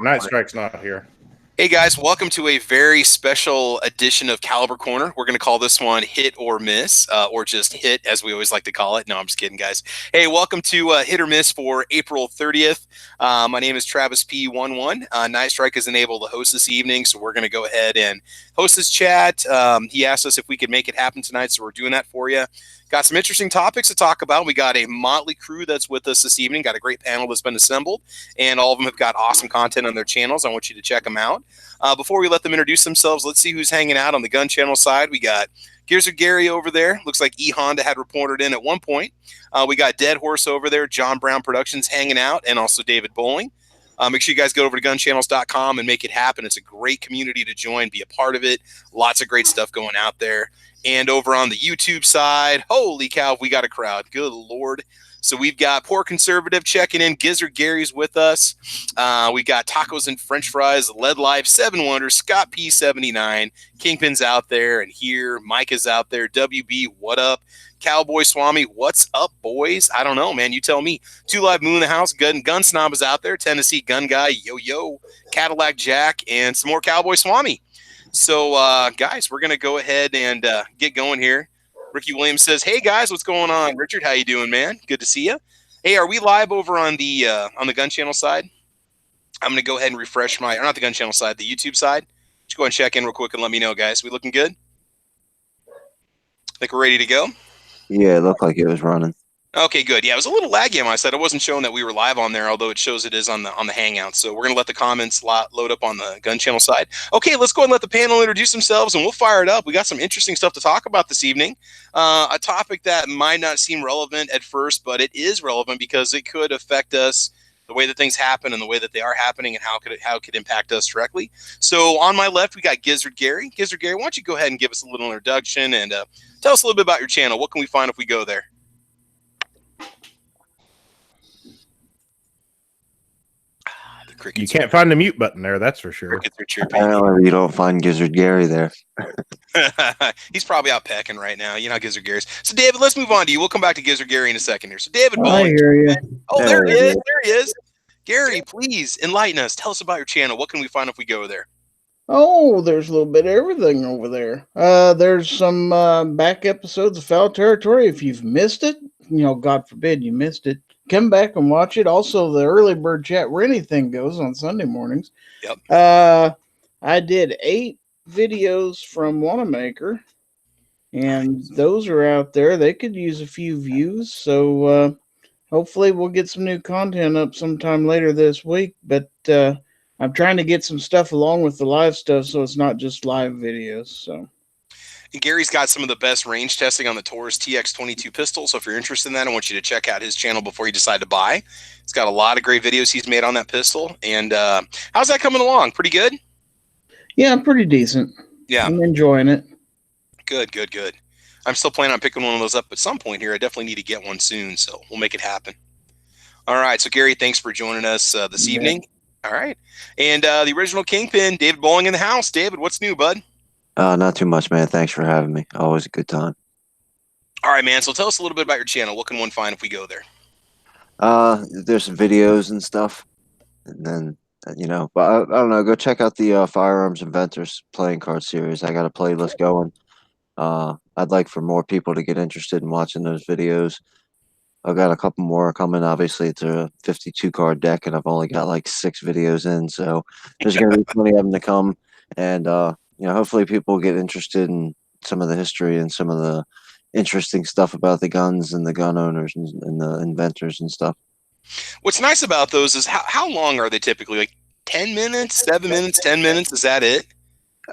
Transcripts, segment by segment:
Night Strike's not here. Hey guys, welcome to a very special edition of Caliber Corner. We're going to call this one Hit or Miss, or just Hit, as we always like to call it. No, I'm just kidding, guys. Hey, welcome to Hit or Miss for April 30th. My name is Travis P11. Night Strike isn't able to host this evening, so we're going to go ahead and host this chat. He asked us if we could make it happen tonight, so we're doing that for you. Got some interesting topics to talk about. We got a motley crew that's with us this evening. Got a great panel that's been assembled, and all of them have got awesome content on their channels. I want you to check them out. Before we let them introduce themselves, let's see who's hanging out on the gun channel side. We got Gears of Gary over there. Looks like E Honda had reported in at one point. We got Dead Horse over there. John Brown Productions hanging out, and also David Bowling. Make sure you guys go over to gunchannels.com and make it happen. It's a great community to join, be a part of it. Lots of great stuff going out there. And over on the YouTube side, holy cow, we got a crowd. Good Lord. So we've got Poor Conservative checking in. Gizzard Gary's with us. We got Tacos and French Fries, Lead Life, 7 Wonders, Scott P79, Kingpin's out there and here. Mike is out there. WB, what up? Cowboy Swami, what's up, boys? I don't know, man. You tell me. 2 Live Moon in the house. Gun Snob is out there. Tennessee Gun Guy, yo. Cadillac Jack, and some more Cowboy Swami. So, guys, we're going to go ahead and get going here. Ricky Williams says, hey, guys, what's going on? Richard, how you doing, man? Good to see you. Hey, are we live over on the gun channel side? I'm going to go ahead and refresh or not the gun channel side, the YouTube side. Just go ahead and check in real quick and let me know, guys. We looking good? Think we're ready to go? Yeah, it looked like it was running. Okay, good. Yeah, it was a little laggy on my side. It wasn't showing that we were live on there, although it shows it is on the Hangout. So we're going to let the comments load up on the gun channel side. Okay, let's go ahead and let the panel introduce themselves, and we'll fire it up. We got some interesting stuff to talk about this evening. A topic that might not seem relevant at first, but it is relevant because it could affect us, the way that things happen and the way that they are happening, and how it could impact us directly. So on my left, we got Gizzard Gary. Gizzard Gary, why don't you go ahead and give us a little introduction and tell us a little bit about your channel. What can we find if we go there? You can't find the mute button there, that's for sure. Apparently you don't find Gizzard Gary there. He's probably out pecking right now. You know how Gizzard Gary's. So, David, let's move on to you. We'll come back to Gizzard Gary in a second here. So, David Bowling. I hear you. Oh, there he is. There he is. Gary, please enlighten us. Tell us about your channel. What can we find if we go there? Oh, there's a little bit of everything over there. There's some back episodes of Foul Territory. If you've missed it, God forbid you missed it, come back and watch it. Also, the early bird chat where anything goes on Sunday mornings. Yep. I did 8 videos from Wanamaker, and those are out there. They could use a few views, so hopefully we'll get some new content up sometime later this week. But I'm trying to get some stuff along with the live stuff, so it's not just live videos. So. And Gary's got some of the best range testing on the Taurus TX22 pistol. So if you're interested in that, I want you to check out his channel before you decide to buy. He's got a lot of great videos he's made on that pistol. And how's that coming along? Pretty good? Yeah, pretty decent. Yeah. I'm enjoying it. Good. I'm still planning on picking one of those up at some point here. I definitely need to get one soon, so we'll make it happen. All right. So, Gary, thanks for joining us this evening. All right. And the original Kingpin, David Bowling in the house. David, what's new, bud? Not too much, man. Thanks for having me. Always a good time. All right, man. So tell us a little bit about your channel. What can one find if we go there? There's some videos and stuff. And then, but I don't know. Go check out the Firearms Inventors playing card series. I got a playlist going. I'd like for more people to get interested in watching those videos. I've got a couple more coming. Obviously, it's a 52 card deck, and I've only got like 6 videos in. So there's going to be plenty of them to come. And, hopefully people get interested in some of the history and some of the interesting stuff about the guns and the gun owners and the inventors and stuff. What's nice about those is how long are they typically? Like 10 minutes, 7 minutes, 10 minutes? Is that it?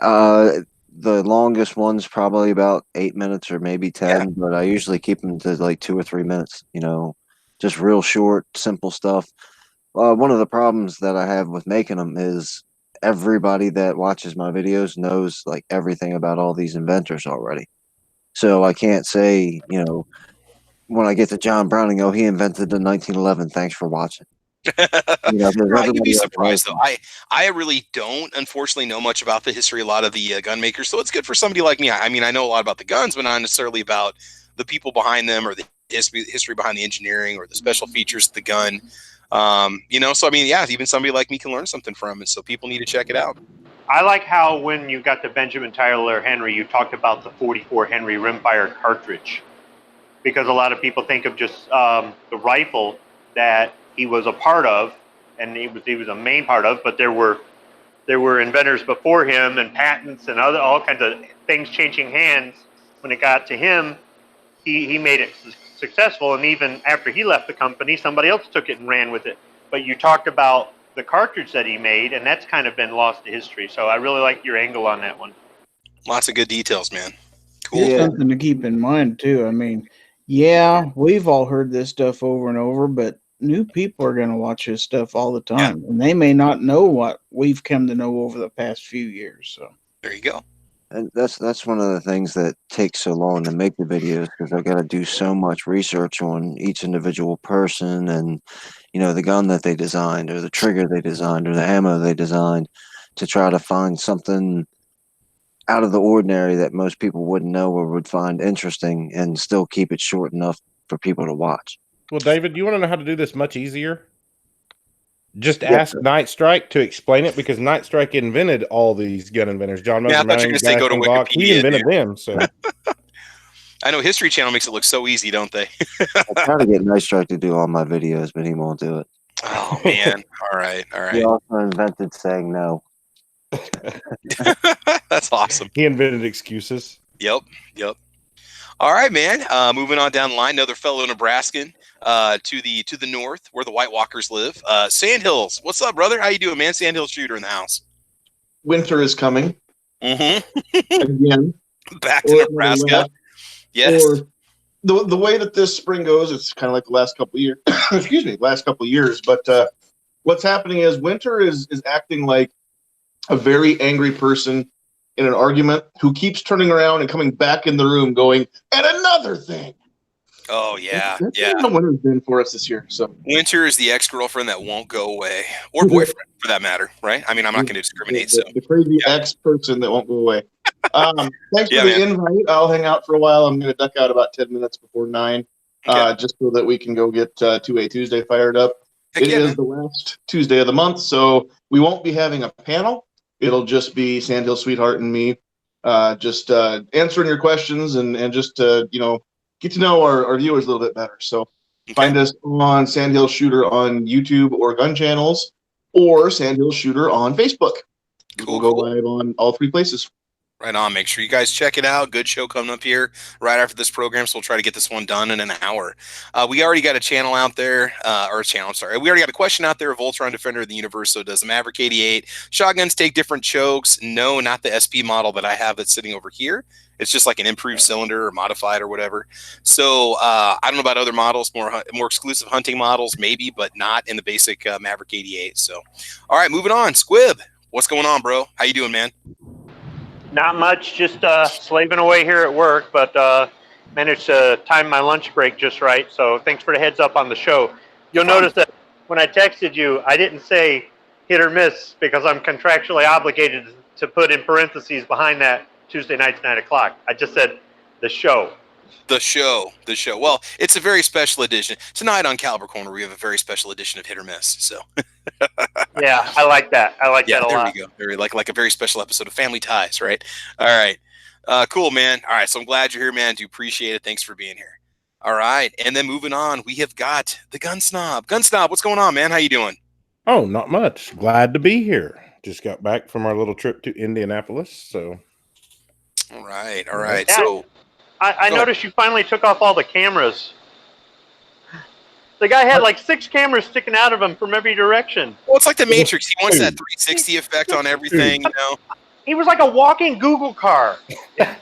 The longest one's probably about 8 minutes or maybe 10, but I usually keep them to like 2 or 3 minutes, just real short, simple stuff. One of the problems that I have with making them is everybody that watches my videos knows like everything about all these inventors already. So I can't say, when I get to John Browning, oh, he invented the 1911. Thanks for watching. You'd be surprised though. I really don't, unfortunately, know much about the history of a lot of the gun makers. So it's good for somebody like me. I mean, I know a lot about the guns, but not necessarily about the people behind them or the history behind the engineering or the special features of the gun. You know, so I mean, yeah, even somebody like me can learn something from it. So people need to check it out. I like how when you got the Benjamin Tyler Henry, you talked about the 44 Henry rimfire cartridge, because a lot of people think of just the rifle that he was a part of, and he was a main part of, but there were inventors before him and patents and all kinds of things changing hands. When it got to him, he made it successful, and even after he left the company, somebody else took it and ran with it. But you talked about the cartridge that he made, and that's kind of been lost to history. So I really like your angle on that one. Lots of good details, man. Cool. It's something to keep in mind too. I mean, yeah, we've all heard this stuff over and over, but new people are going to watch this stuff all the time, and they may not know what we've come to know over the past few years. So there you go. And that's one of the things that takes so long to make the videos, because I got to do so much research on each individual person, and you know, the gun that they designed, or the trigger they designed, or the ammo they designed, to try to find something out of the ordinary that most people wouldn't know or would find interesting, and still keep it short enough for people to watch. Well, David, you want to know how to do this much easier? Just ask Night Strike to explain it, because Night Strike invented all these gun inventors. John Yeah, I thought you were going to say go to Wikipedia. He invented them. So I know History Channel makes it look so easy, don't they? I try to get Night Strike to do all my videos, but he won't do it. Oh man! All right. He also invented saying no. That's awesome. He invented excuses. Yep. All right, man. Moving on down the line, another fellow Nebraskan to the north, where the White Walkers live. Sandhills, what's up, brother? How you doing, man? Sandhill Shooter in the house. Winter is coming. Mm-hmm. Again. Back to Nebraska. Yes. Or the way that this spring goes, it's kind of like the last couple of years. Excuse me, last couple of years. But what's happening is winter is acting like a very angry person in an argument who keeps turning around and coming back in the room going, and another thing. Oh, yeah. That's Yeah. what winter's been for us this year. So Winter is the ex-girlfriend that won't go away, or boyfriend for that matter, right? I mean, I'm not going to discriminate. The crazy ex-person that won't go away. Thanks for the invite. I'll hang out for a while. I'm going to duck out about 10 minutes before 9, just so that we can go get 2A Tuesday fired up. It is the last Tuesday of the month, so we won't be having a panel. It'll just be Sandhill Sweetheart and me, just answering your questions and just get to know our viewers a little bit better. So find us on Sandhill Shooter on YouTube or gun channels, or Sandhill Shooter on Facebook. We'll go live on all three places. Right on. Make sure you guys check it out. Good show coming up here right after this program, so we'll try to get this one done in an hour. We already got a channel out there, we already got a question out there. A Voltron Defender of the Universe. So does the Maverick 88 shotguns take different chokes? No, not the SP model that I have that's sitting over here. It's just like an improved cylinder or modified or whatever. So I don't know about other models, more exclusive hunting models, maybe, but not in the basic Maverick 88. So, all right, moving on. Squib, what's going on, bro? How you doing, man? Not much, just slaving away here at work, but managed to time my lunch break just right. So thanks for the heads up on the show. You'll notice that when I texted you, I didn't say hit or miss, because I'm contractually obligated to put in parentheses behind that Tuesday nights, 9 o'clock. I just said the show. The show. Well, it's a very special edition. Tonight on Caliber Corner, we have a very special edition of Hit or Miss. So yeah, I like that. I like that a lot. There we go. Very like a very special episode of Family Ties, right? All right. Cool, man. All right. So I'm glad you're here, man. Do appreciate it. Thanks for being here. All right. And then moving on, we have got the Gun Snob. Gun Snob, what's going on, man? How you doing? Oh, not much. Glad to be here. Just got back from our little trip to Indianapolis. So. All right. All right. Yeah. So I noticed you finally took off all the cameras. The guy had like 6 cameras sticking out of him from every direction. Well, it's like the Matrix. He wants that 360 effect on everything, you know. He was like a walking Google car.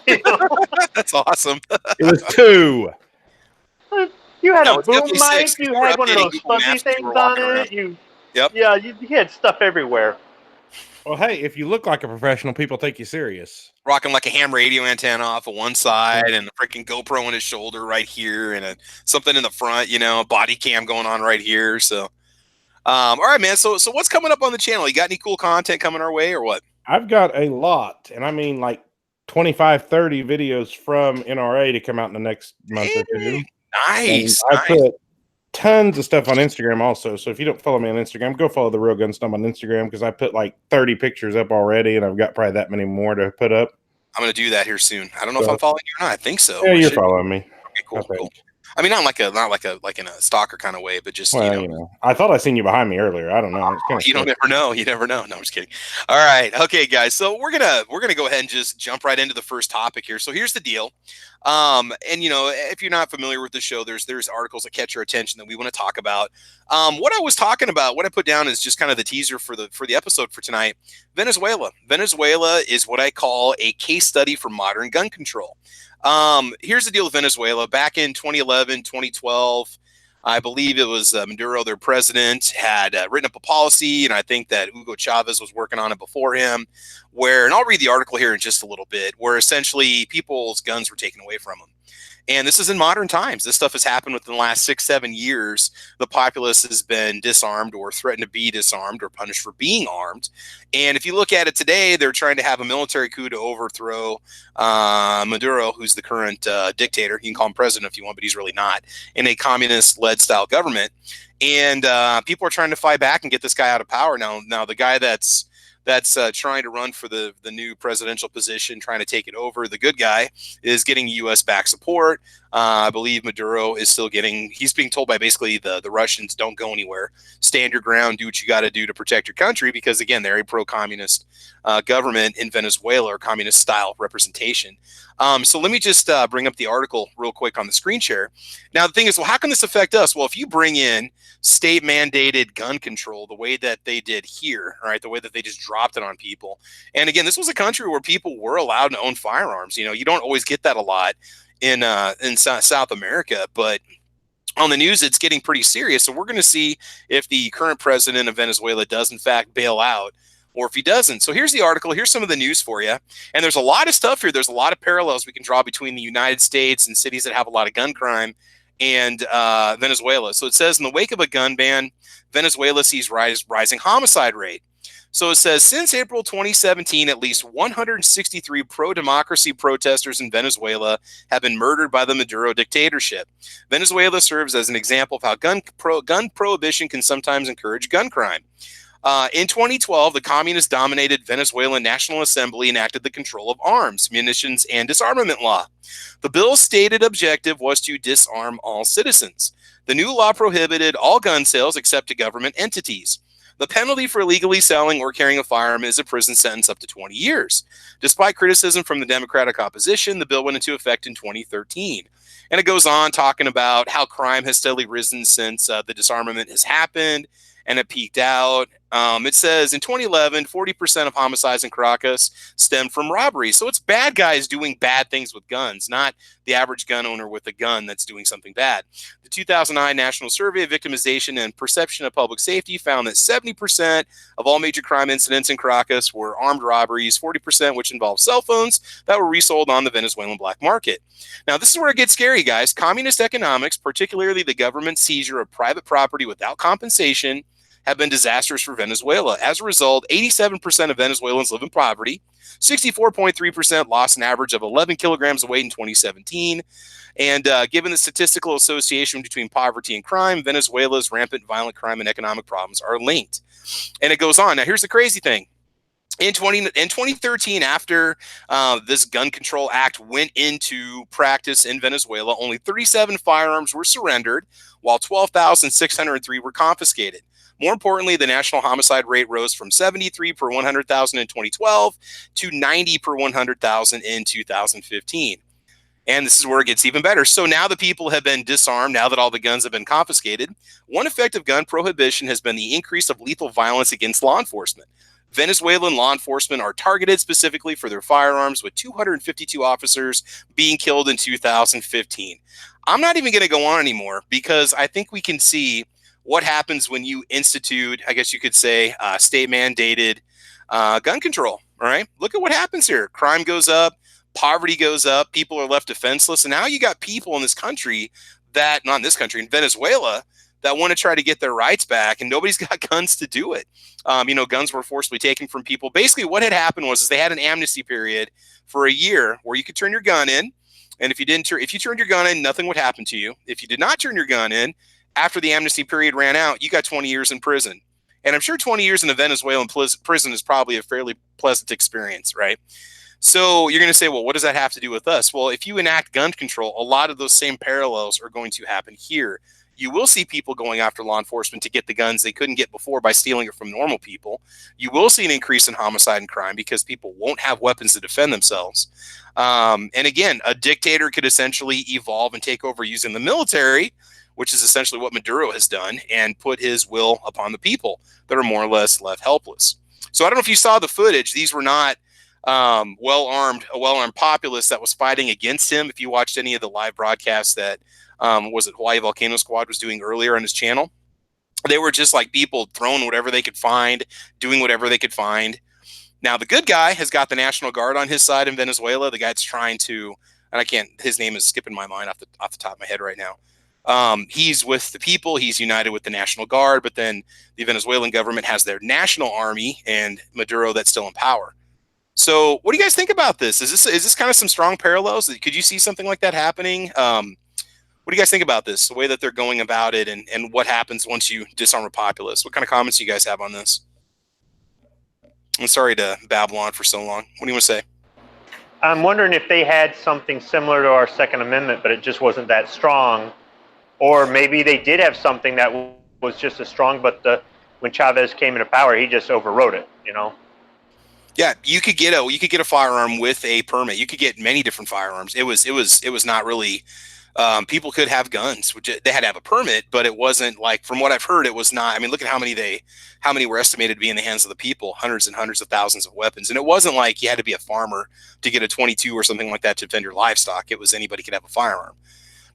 You know? That's awesome. It was 2. You had No, a boom it's mic. definitely 6. You We're had one of updating those Google fuzzy Maps as things we're on walking around. it. Yep. Yeah, you had stuff everywhere. Well, hey, if you look like a professional, people take you serious. Rocking like a ham radio antenna off of one side and a freaking GoPro on his shoulder right here and something in the front, you know, body cam going on right here. So, all right, man. So what's coming up on the channel? You got any cool content coming our way or what? I've got a lot, and I mean like 25, 30 videos from NRA to come out in the next month or two. Nice. I put tons of stuff on Instagram also. So if you don't follow me on Instagram, go follow the Real Gun Stump on Instagram because I put like 30 pictures up already, and I've got probably that many more to put up. I'm going to do that here soon. I don't know if I'm following you or not. I think so. Yeah, you're following me. Okay, cool. I mean, not like in a stalker kind of way, but just, I thought I seen you behind me earlier. I don't know. You don't ever know. You never know. No, I'm just kidding. All right. Okay, guys. So we're going to go ahead and just jump right into the first topic here. So here's the deal. And if you're not familiar with the show, there's articles that catch your attention that we want to talk about. What I was talking about, what I put down is just kind of the teaser for the episode for tonight. Venezuela is what I call a case study for modern gun control. Here's the deal with Venezuela. Back in 2011, 2012, I believe it was Maduro, their president, had written up a policy, and I think that Hugo Chavez was working on it before him, and I'll read the article here in just a little bit, where essentially people's guns were taken away from them. And this is in modern times. This stuff has happened within the last 6-7 years. The populace has been disarmed or threatened to be disarmed or punished for being armed. And if you look at it today, they're trying to have a military coup to overthrow Maduro, who's the current dictator. You can call him president if you want, but he's really not, in a communist-led style government. And people are trying to fight back and get this guy out of power. Now the guy that's trying to run for the new presidential position, trying to take it over, the good guy, is getting U.S. back support. I believe Maduro is still he's being told by basically the Russians, don't go anywhere, stand your ground, do what you got to do to protect your country, because again, they're a pro-communist government in Venezuela, or communist style representation. So let me just bring up the article real quick on the screen share. Now, the thing is, well, how can this affect us? Well, if you bring in state mandated gun control the way that they did here, right, the way that they just dropped it on people. And again, this was a country where people were allowed to own firearms. You don't always get that a lot in South America, but on the news, it's getting pretty serious. So we're going to see if the current president of Venezuela does in fact bail out, or if he doesn't. So here's the article. Here's some of the news for you. And there's a lot of stuff here. There's a lot of parallels we can draw between the United States and cities that have a lot of gun crime and Venezuela. So it says, in the wake of a gun ban, Venezuela sees rising homicide rate. So it says, since April 2017, at least 163 pro-democracy protesters in Venezuela have been murdered by the Maduro dictatorship. Venezuela serves as an example of how gun prohibition can sometimes encourage gun crime. In 2012, the communist-dominated Venezuelan National Assembly enacted the Control of Arms, Munitions, and Disarmament Law. The bill's stated objective was to disarm all citizens. The new law prohibited all gun sales except to government entities. The penalty for illegally selling or carrying a firearm is a prison sentence up to 20 years. Despite criticism from the Democratic opposition, the bill went into effect in 2013. And it goes on talking about how crime has steadily risen since the disarmament has happened, and it peaked out. It says in 2011, 40% of homicides in Caracas stemmed from robbery. So it's bad guys doing bad things with guns, not the average gun owner with a gun that's doing something bad. The 2009 National Survey of Victimization and Perception of Public Safety found that 70% of all major crime incidents in Caracas were armed robberies, 40% which involved cell phones that were resold on the Venezuelan black market. Now, this is where it gets scary, guys. Communist economics, particularly the government seizure of private property without compensation, have been disastrous for Venezuela. As a result, 87% of Venezuelans live in poverty. 64.3% lost an average of 11 kilograms of weight in 2017. And given the statistical association between poverty and crime, Venezuela's rampant violent crime and economic problems are linked. And it goes on. Now, here's the crazy thing. In 2013, after this Gun Control Act went into practice in Venezuela, only 37 firearms were surrendered, while 12,603 were confiscated. More importantly, the national homicide rate rose from 73 per 100,000 in 2012 to 90 per 100,000 in 2015. And this is where it gets even better. So now the people have been disarmed, now that all the guns have been confiscated. One effect of gun prohibition has been the increase of lethal violence against law enforcement. Venezuelan law enforcement are targeted specifically for their firearms, with 252 officers being killed in 2015. I'm not even going to go on anymore, because I think we can see what happens when you institute, I guess you could say, state-mandated gun control, all right? Look at what happens here. Crime goes up, poverty goes up, people are left defenseless, and now you got people in this country that, not in this country, in Venezuela, that want to try to get their rights back, and nobody's got guns to do it. Guns were forcibly taken from people. Basically, what had happened was they had an amnesty period for a year where you could turn your gun in, and if you turned your gun in, nothing would happen to you. If you did not turn your gun in, after the amnesty period ran out, you got 20 years in prison. And I'm sure 20 years in a Venezuelan prison is probably a fairly pleasant experience, right? So you're going to say, well, what does that have to do with us? Well, if you enact gun control, a lot of those same parallels are going to happen here. You will see people going after law enforcement to get the guns they couldn't get before by stealing it from normal people. You will see an increase in homicide and crime because people won't have weapons to defend themselves. And again, a dictator could essentially evolve and take over using the military, which is essentially what Maduro has done, and put his will upon the people that are more or less left helpless. So I don't know if you saw the footage. These were not a well-armed populace that was fighting against him. If you watched any of the live broadcasts that was it Hawaii Volcano Squad was doing earlier on his channel, they were just like people throwing whatever they could find, doing whatever they could find. Now the good guy has got the National Guard on his side in Venezuela. The guy that's trying to, and I can't, his name is skipping my mind off the top of my head right now. He's with the people. He's united with the National Guard, but then the Venezuelan government has their national army and Maduro that's still in power. So what do you guys think about this? Is this kind of some strong parallels? Could you see something like that happening? What do you guys think about this, the way that they're going about it, and what happens once you disarm a populace? What kind of comments do you guys have on this? I'm sorry to babble on for so long. What do you want to say? I'm wondering if they had something similar to our Second Amendment, but it just wasn't that strong. Or maybe they did have something that was just as strong, but when Chavez came into power, he just overrode it, you know? Yeah, you could get a firearm with a permit. You could get many different firearms. It was not really people could have guns, which they had to have a permit, but it wasn't like, from what I've heard, it was not. I mean, look at how many were estimated to be in the hands of the people, hundreds and hundreds of thousands of weapons. And it wasn't like you had to be a farmer to get a 22 or something like that to defend your livestock. It was anybody could have a firearm.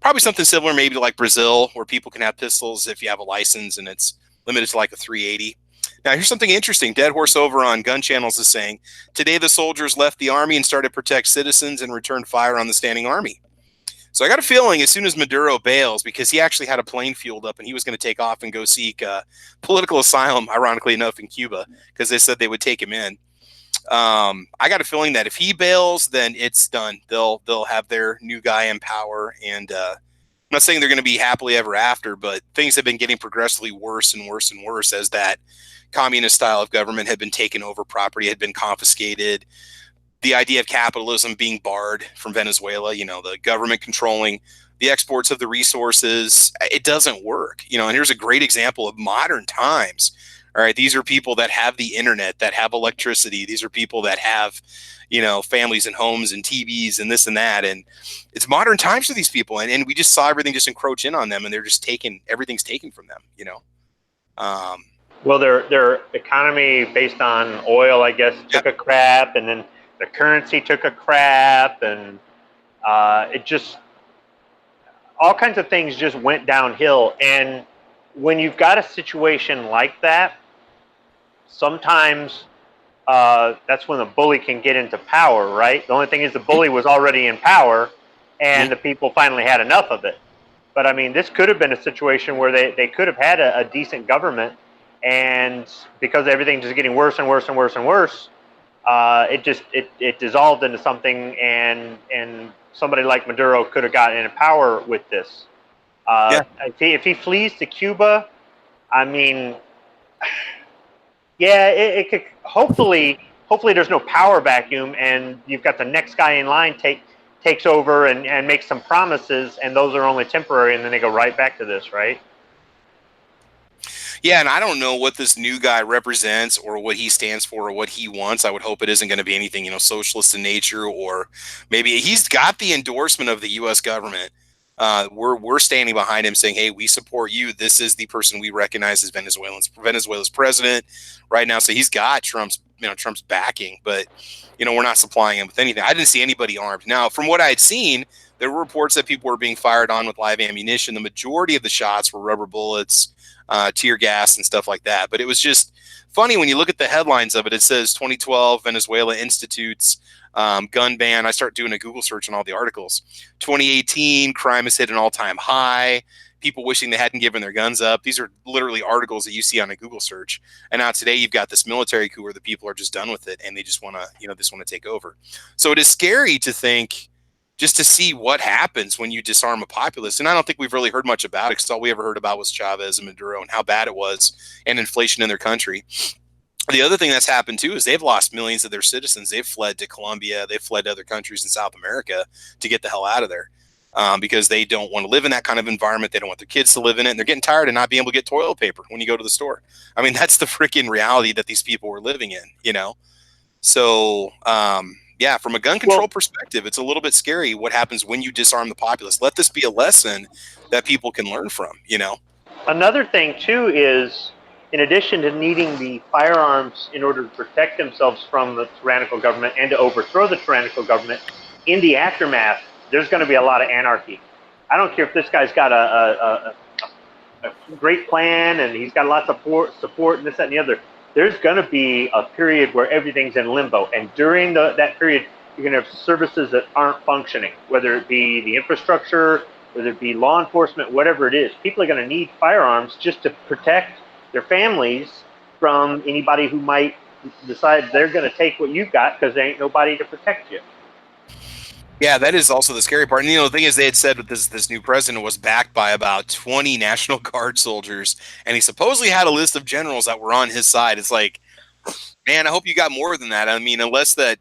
Probably something similar maybe to like Brazil, where people can have pistols if you have a license and it's limited to like a 380. Now, here's something interesting. Dead Horse over on Gun Channels is saying, today the soldiers left the army and started to protect citizens and returned fire on the standing army. So I got a feeling as soon as Maduro bails, because he actually had a plane fueled up and he was going to take off and go seek political asylum, ironically enough, in Cuba, because they said they would take him in. I got a feeling that if he bails, then it's done. They'll have their new guy in power, and I'm not saying they're going to be happily ever after, but things have been getting progressively worse and worse and worse as that communist style of government had been taken over, property had been confiscated, the idea of capitalism being barred from Venezuela, you know, the government controlling the exports of the resources. It doesn't work, you know, and here's a great example of modern times. All right, these are people that have the internet, that have electricity. These are people that have, you know, families and homes and TVs and this and that. And it's modern times for these people. And we just saw everything just encroach in on them, and they're just everything's taken from them, you know. Well, their economy based on oil, I guess, took a crap, and then the currency took a crap, and it just, all kinds of things just went downhill. And when you've got a situation like that, sometimes that's when the bully can get into power, right? The only thing is the bully was already in power, and the people finally had enough of it. But I mean, this could have been a situation where they could have had a decent government, and because everything's just getting worse and worse and worse and worse, it dissolved into something, and somebody like Maduro could have gotten into power with this. If he flees to Cuba, I mean, yeah, it could, hopefully there's no power vacuum, and you've got the next guy in line takes over and makes some promises, and those are only temporary, and then they go right back to this, right? Yeah, and I don't know what this new guy represents or what he stands for or what he wants. I would hope it isn't going to be anything, you know, socialist in nature, or maybe he's got the endorsement of the U.S. government. We're standing behind him saying, hey, we support you. This is the person we recognize as Venezuela's president right now. So he's got Trump's backing, but, you know, we're not supplying him with anything. I didn't see anybody armed. Now, from what I had seen, there were reports that people were being fired on with live ammunition. The majority of the shots were rubber bullets, tear gas and stuff like that. But it was just funny when you look at the headlines of it. It says 2012 Venezuela institutes gun ban. I start doing a Google search on all the articles. 2018 crime has hit an all-time high. People wishing they hadn't given their guns up. These are literally articles that you see on a Google search. And now today you've got this military coup where the people are just done with it, and they just want to, you know, take over. So it is scary to think just to see what happens when you disarm a populace. And I don't think we've really heard much about it, because all we ever heard about was Chavez and Maduro and how bad it was, and inflation in their country. The other thing that's happened too is they've lost millions of their citizens. They've fled to Colombia. They've fled to other countries in South America to get the hell out of there, because they don't want to live in that kind of environment. They don't want their kids to live in it. And they're getting tired of not being able to get toilet paper when you go to the store. I mean, that's the freaking reality that these people were living in, you know? So, yeah, from a gun control perspective, it's a little bit scary what happens when you disarm the populace. Let this be a lesson that people can learn from, you know? Another thing, too, is in addition to needing the firearms in order to protect themselves from the tyrannical government and to overthrow the tyrannical government, in the aftermath, there's going to be a lot of anarchy. I don't care if this guy's got a great plan and he's got lots of support and this, that, and the other. There's going to be a period where everything's in limbo. And during that period, you're going to have services that aren't functioning, whether it be the infrastructure, whether it be law enforcement, whatever it is. People are going to need firearms just to protect their families from anybody who might decide they're going to take what you've got because there ain't nobody to protect you. Yeah, that is also the scary part. And, you know, the thing is, they had said that this new president was backed by about 20 National Guard soldiers, and he supposedly had a list of generals that were on his side. It's like, man, I hope you got more than that. I mean, unless that,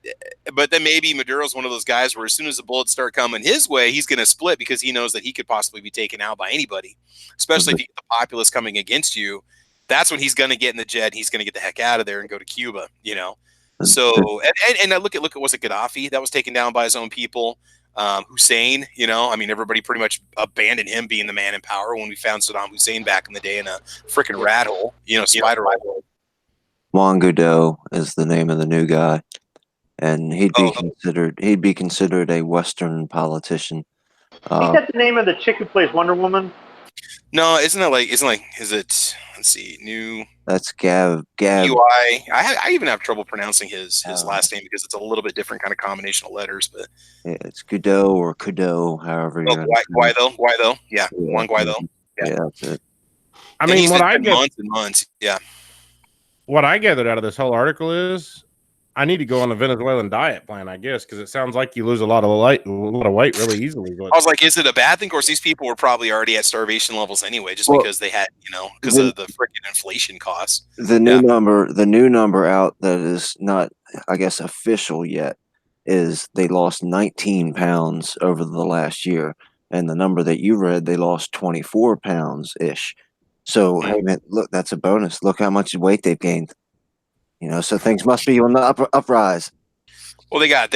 but then maybe Maduro's one of those guys where as soon as the bullets start coming his way, he's going to split, because he knows that he could possibly be taken out by anybody, especially if you get the populace coming against you. That's when he's going to get in the jet. He's going to get the heck out of there and go to Cuba, you know? So, and look at was it Gaddafi that was taken down by his own people? Hussein, you know, I mean, everybody pretty much abandoned him being the man in power when we found Saddam Hussein back in the day in a freaking rat hole, you know, spider hole. Juan Guaido is the name of the new guy, and he'd be considered a Western politician. Ain't that the name of the chick who plays Wonder Woman? No, is it? Let's see, new. That's Gab. UI. I even have trouble pronouncing his last name because it's a little bit different kind of combination of letters, but yeah, it's Guaido or Kudo, however you're. Guaido. Yeah, Juan Guaido. Yeah, that's it. I mean, what I get months and months. Yeah. What I gathered out of this whole article is I need to go on a Venezuelan diet plan, I guess, because it sounds like you lose a lot of weight really easily. But I was like, is it a bad thing? Of course, these people were probably already at starvation levels anyway, just because they had, you know, because of the freaking inflation costs. The new number out that is not, I guess, official yet is they lost 19 pounds over the last year, and the number that you read, they lost 24 pounds ish. So, hey man, look, that's a bonus. Look how much weight they've gained. You know, so things must be on the uprise. Well, they got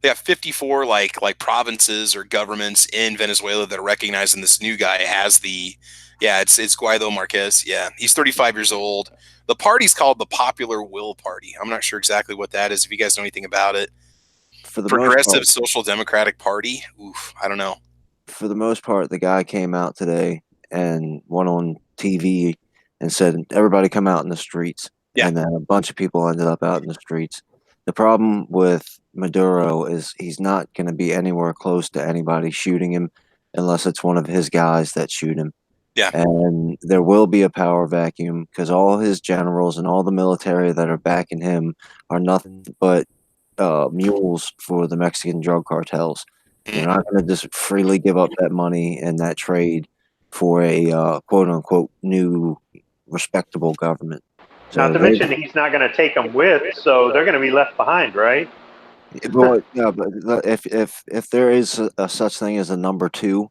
54 like provinces or governments in Venezuela that are recognizing this new guy as it's Guaido Marquez. Yeah, he's 35 years old. The party's called the Popular Will Party. I'm not sure exactly what that is. If you guys know anything about it, for the Progressive Social Democratic Party. Oof, I don't know. For the most part, the guy came out today and went on TV and said, "Everybody come out in the streets." Yeah. And then a bunch of people ended up out in the streets. The problem with Maduro is he's not going to be anywhere close to anybody shooting him unless it's one of his guys that shoot him. Yeah. And there will be a power vacuum because all his generals and all the military that are backing him are nothing but mules for the Mexican drug cartels. They're not going to just freely give up that money and that trade for a quote-unquote new respectable government. So not to mention he's not going to take them with, so they're going to be left behind, right? Well, yeah, but if there is a such thing as a number two,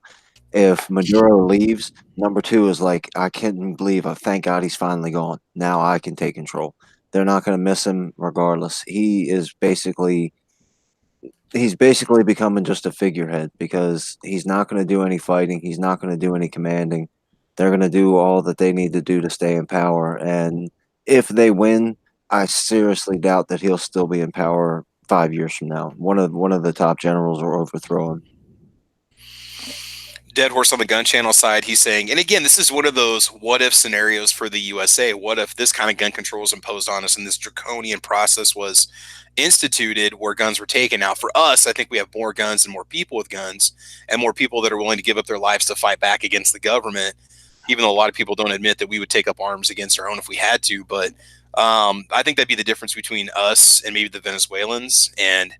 if Maduro leaves, number two is like, I can't believe, thank God he's finally gone. Now I can take control. They're not going to miss him regardless. He's basically becoming just a figurehead because he's not going to do any fighting. He's not going to do any commanding. They're going to do all that they need to do to stay in power. And if they win, I seriously doubt that he'll still be in power 5 years from now. One of the top generals will overthrow him. Dead Horse on the Gun Channel side, he's saying, and again, this is one of those what if scenarios for the USA. What if this kind of gun control was imposed on us and this draconian process was instituted where guns were taken? Now, for us, I think we have more guns and more people with guns and more people that are willing to give up their lives to fight back against the government, even though a lot of people don't admit that we would take up arms against our own if we had to. But I think that'd be the difference between us and maybe the Venezuelans. And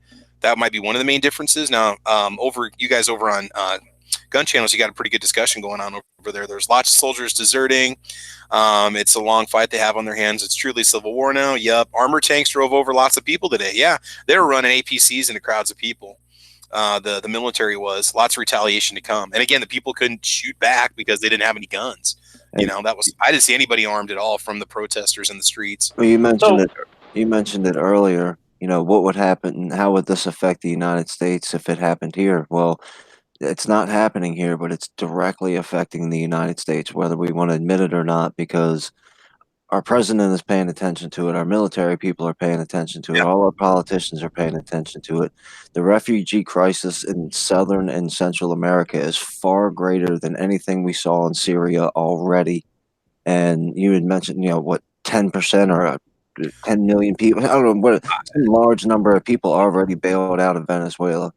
That might be one of the main differences. Now, you guys over on gun channels, you got a pretty good discussion going on over there. There's lots of soldiers deserting. It's a long fight they have on their hands. It's truly civil war now. Yep. Armor tanks drove over lots of people today. Yeah. They were running APCs into crowds of people. The military was. Lots of retaliation to come. And again, the people couldn't shoot back because they didn't have any guns. You know, I didn't see anybody armed at all from the protesters in the streets. Well, you mentioned it. You mentioned it earlier. You know, what would happen? How would this affect the United States if it happened here? Well, it's not happening here, but it's directly affecting the United States, whether we want to admit it or not, because our president is paying attention to it. Our military people are paying attention to it. All our politicians are paying attention to it. The refugee crisis in Southern and Central America is far greater than anything we saw in Syria already. And you had mentioned, you know, what, 10% or 10 million people? I don't know, what, some large number of people already bailed out of Venezuela.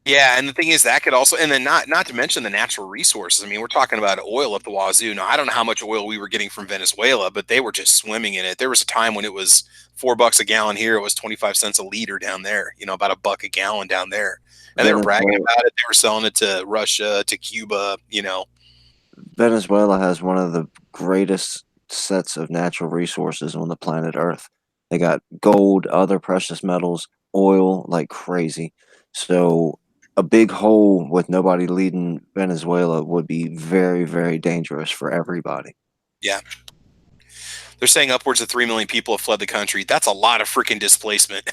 Yeah, and the thing is that could also, and then not to mention the natural resources. I mean, we're talking about oil up the wazoo. Now, I don't know how much oil we were getting from Venezuela, but they were just swimming in it. There was a time when it was $4 a gallon here. It was 25 cents a liter down there. You know, about $1 a gallon down there. And they were bragging about it. They were selling it to Russia, to Cuba. You know, Venezuela has one of the greatest sets of natural resources on the planet Earth. They got gold, other precious metals, oil like crazy. So a big hole with nobody leading Venezuela would be very, very dangerous for everybody. Yeah. They're saying upwards of 3 million people have fled the country. That's a lot of freaking displacement.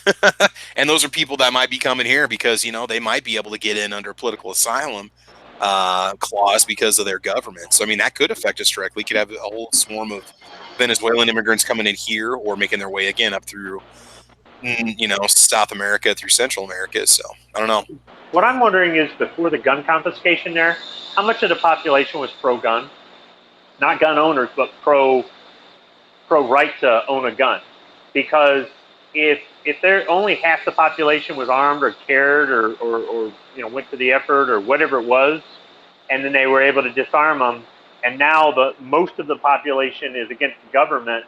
And those are people that might be coming here because, you know, they might be able to get in under political asylum clause because of their government. So, I mean, that could affect us directly. We could have a whole swarm of Venezuelan immigrants coming in here or making their way again up through, you know, South America, through Central America. So, I don't know. What I'm wondering is, before the gun confiscation there, how much of the population was pro-gun? Not gun owners, but pro right to own a gun. Because if there only half the population was armed or cared or you know, went to the effort or whatever it was, and then they were able to disarm them, and now most of the population is against the government,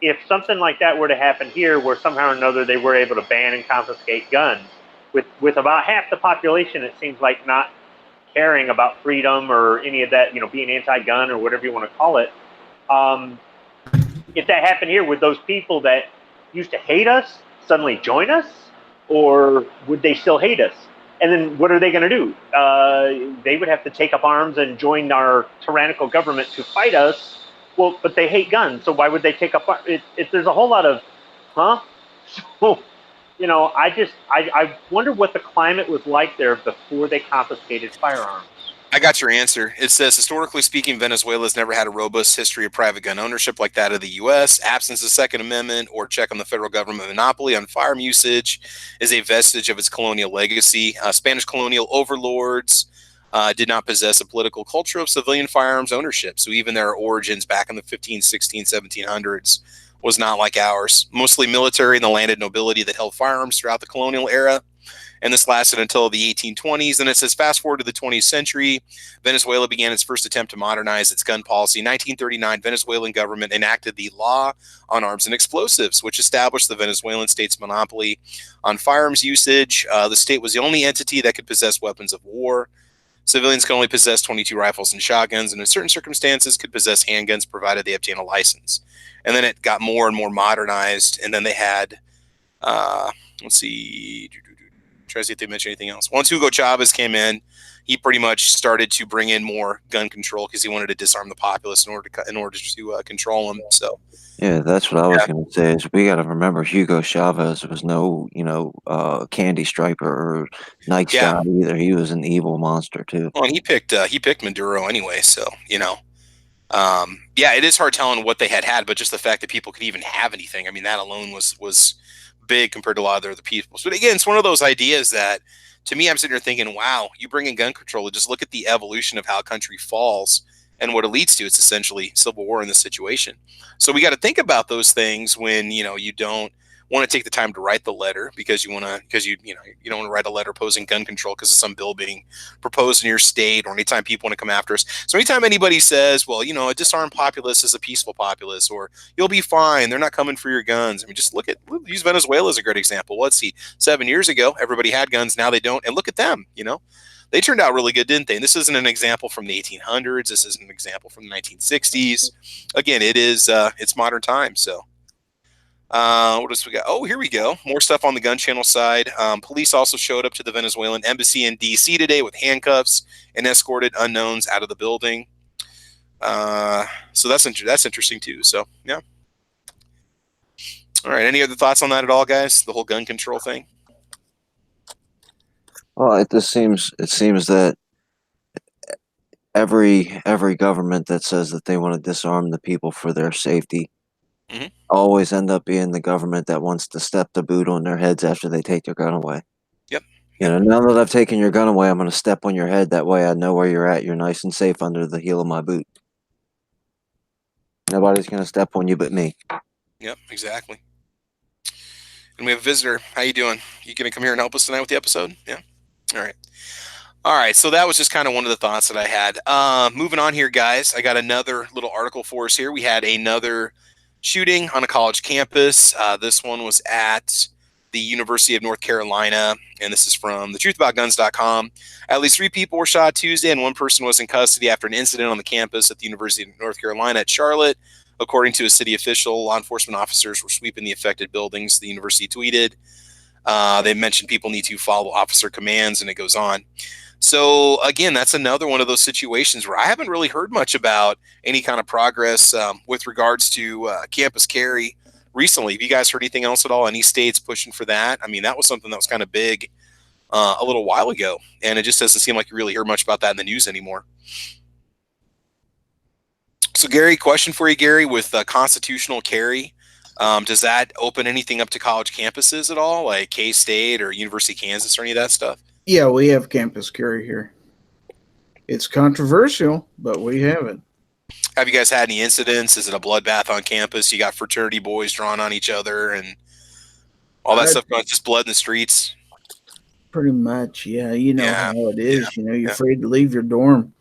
if something like that were to happen here, where somehow or another they were able to ban and confiscate guns, with about half the population, it seems like not caring about freedom or any of that, you know, being anti-gun or whatever you want to call it. If that happened here, would those people that used to hate us suddenly join us, or would they still hate us? And then what are they going to do? They would have to take up arms and join our tyrannical government to fight us. Well, but they hate guns, so why would they take up arms? There's a whole lot of, So, you know, I wonder what the climate was like there before they confiscated firearms. I got your answer. It says, historically speaking, Venezuela has never had a robust history of private gun ownership like that of the U.S. Absence of Second Amendment or check on the federal government monopoly on firearm usage is a vestige of its colonial legacy. Spanish colonial overlords did not possess a political culture of civilian firearms ownership. So even their origins back in the 15, 16, 1700s was not like ours. Mostly military and the landed nobility that held firearms throughout the colonial era. And this lasted until the 1820s. And it says, fast forward to the 20th century, Venezuela began its first attempt to modernize its gun policy. In 1939, Venezuelan government enacted the Law on Arms and Explosives, which established the Venezuelan state's monopoly on firearms usage. The state was the only entity that could possess weapons of war. Civilians could only possess 22 rifles and shotguns, and in certain circumstances could possess handguns provided they obtain a license. And then it got more and more modernized, and then they had, let's see, try to see if they mention anything else. Once Hugo Chavez came in, he pretty much started to bring in more gun control because he wanted to disarm the populace in order to control them. So yeah, that's what I was going to say. Is we got to remember Hugo Chavez was no, you know, candy striper or nice guy either. He was an evil monster too. Well, and he picked Maduro anyway. So you know, yeah, it is hard telling what they had, but just the fact that people could even have anything. I mean, that alone was big compared to a lot of the other people. But again, it's one of those ideas that, to me, I'm sitting here thinking, wow, you bring in gun control, just look at the evolution of how a country falls and what it leads to. It's essentially civil war in this situation. So we got to think about those things when, you know, want to take the time to write the letter because you don't want to write a letter opposing gun control because of some bill being proposed in your state, or anytime people want to come after us. So anytime anybody says, well, a disarmed populace is a peaceful populace, or you'll be fine, they're not coming for your guns. I mean, just use Venezuela as a great example. Let's see, 7 years ago, everybody had guns, now they don't, and look at them, They turned out really good, didn't they? And this isn't an example from the 1800s. This isn't an example from the 1960s. Again, it's modern times. So what else we got? Oh, here we go. More stuff on the gun channel side. Police also showed up to the Venezuelan embassy in D.C. today with handcuffs and escorted unknowns out of the building. So that's interesting too. So yeah. All right. Any other thoughts on that at all, guys? The whole gun control thing. Well, it seems that every government that says that they want to disarm the people for their safety always end up being the government that wants to step the boot on their heads after they take their gun away. Yep. Now that I've taken your gun away, I'm going to step on your head. That way I know where you're at. You're nice and safe under the heel of my boot. Nobody's going to step on you but me. Yep, exactly. And we have a visitor. How you doing? You going to come here and help us tonight with the episode? Yeah. All right. So that was just kind of one of the thoughts that I had. Moving on here, guys. I got another little article for us here. We had another shooting on a college campus. This one was at the University of North Carolina, and this is from thetruthaboutguns.com. At least 3 people were shot Tuesday, and 1 person was in custody after an incident on the campus at the University of North Carolina at Charlotte. According to a city official, law enforcement officers were sweeping the affected buildings, the university tweeted. They mentioned people need to follow officer commands, and it goes on. So, again, that's another one of those situations where I haven't really heard much about any kind of progress with regards to campus carry recently. Have you guys heard anything else at all? Any states pushing for that? I mean, that was something that was kind of big a little while ago, and it just doesn't seem like you really hear much about that in the news anymore. So, Gary, question for you, Gary, with constitutional carry. Does that open anything up to college campuses at all, like K-State or University of Kansas or any of that stuff? Yeah, we have campus carry here. It's controversial, but we have it. Have you guys had any incidents? Is it a bloodbath on campus? You got fraternity boys drawn on each other and all that stuff, just blood in the streets? Pretty much, yeah. You know how it is. Yeah. You're afraid to leave your dorm.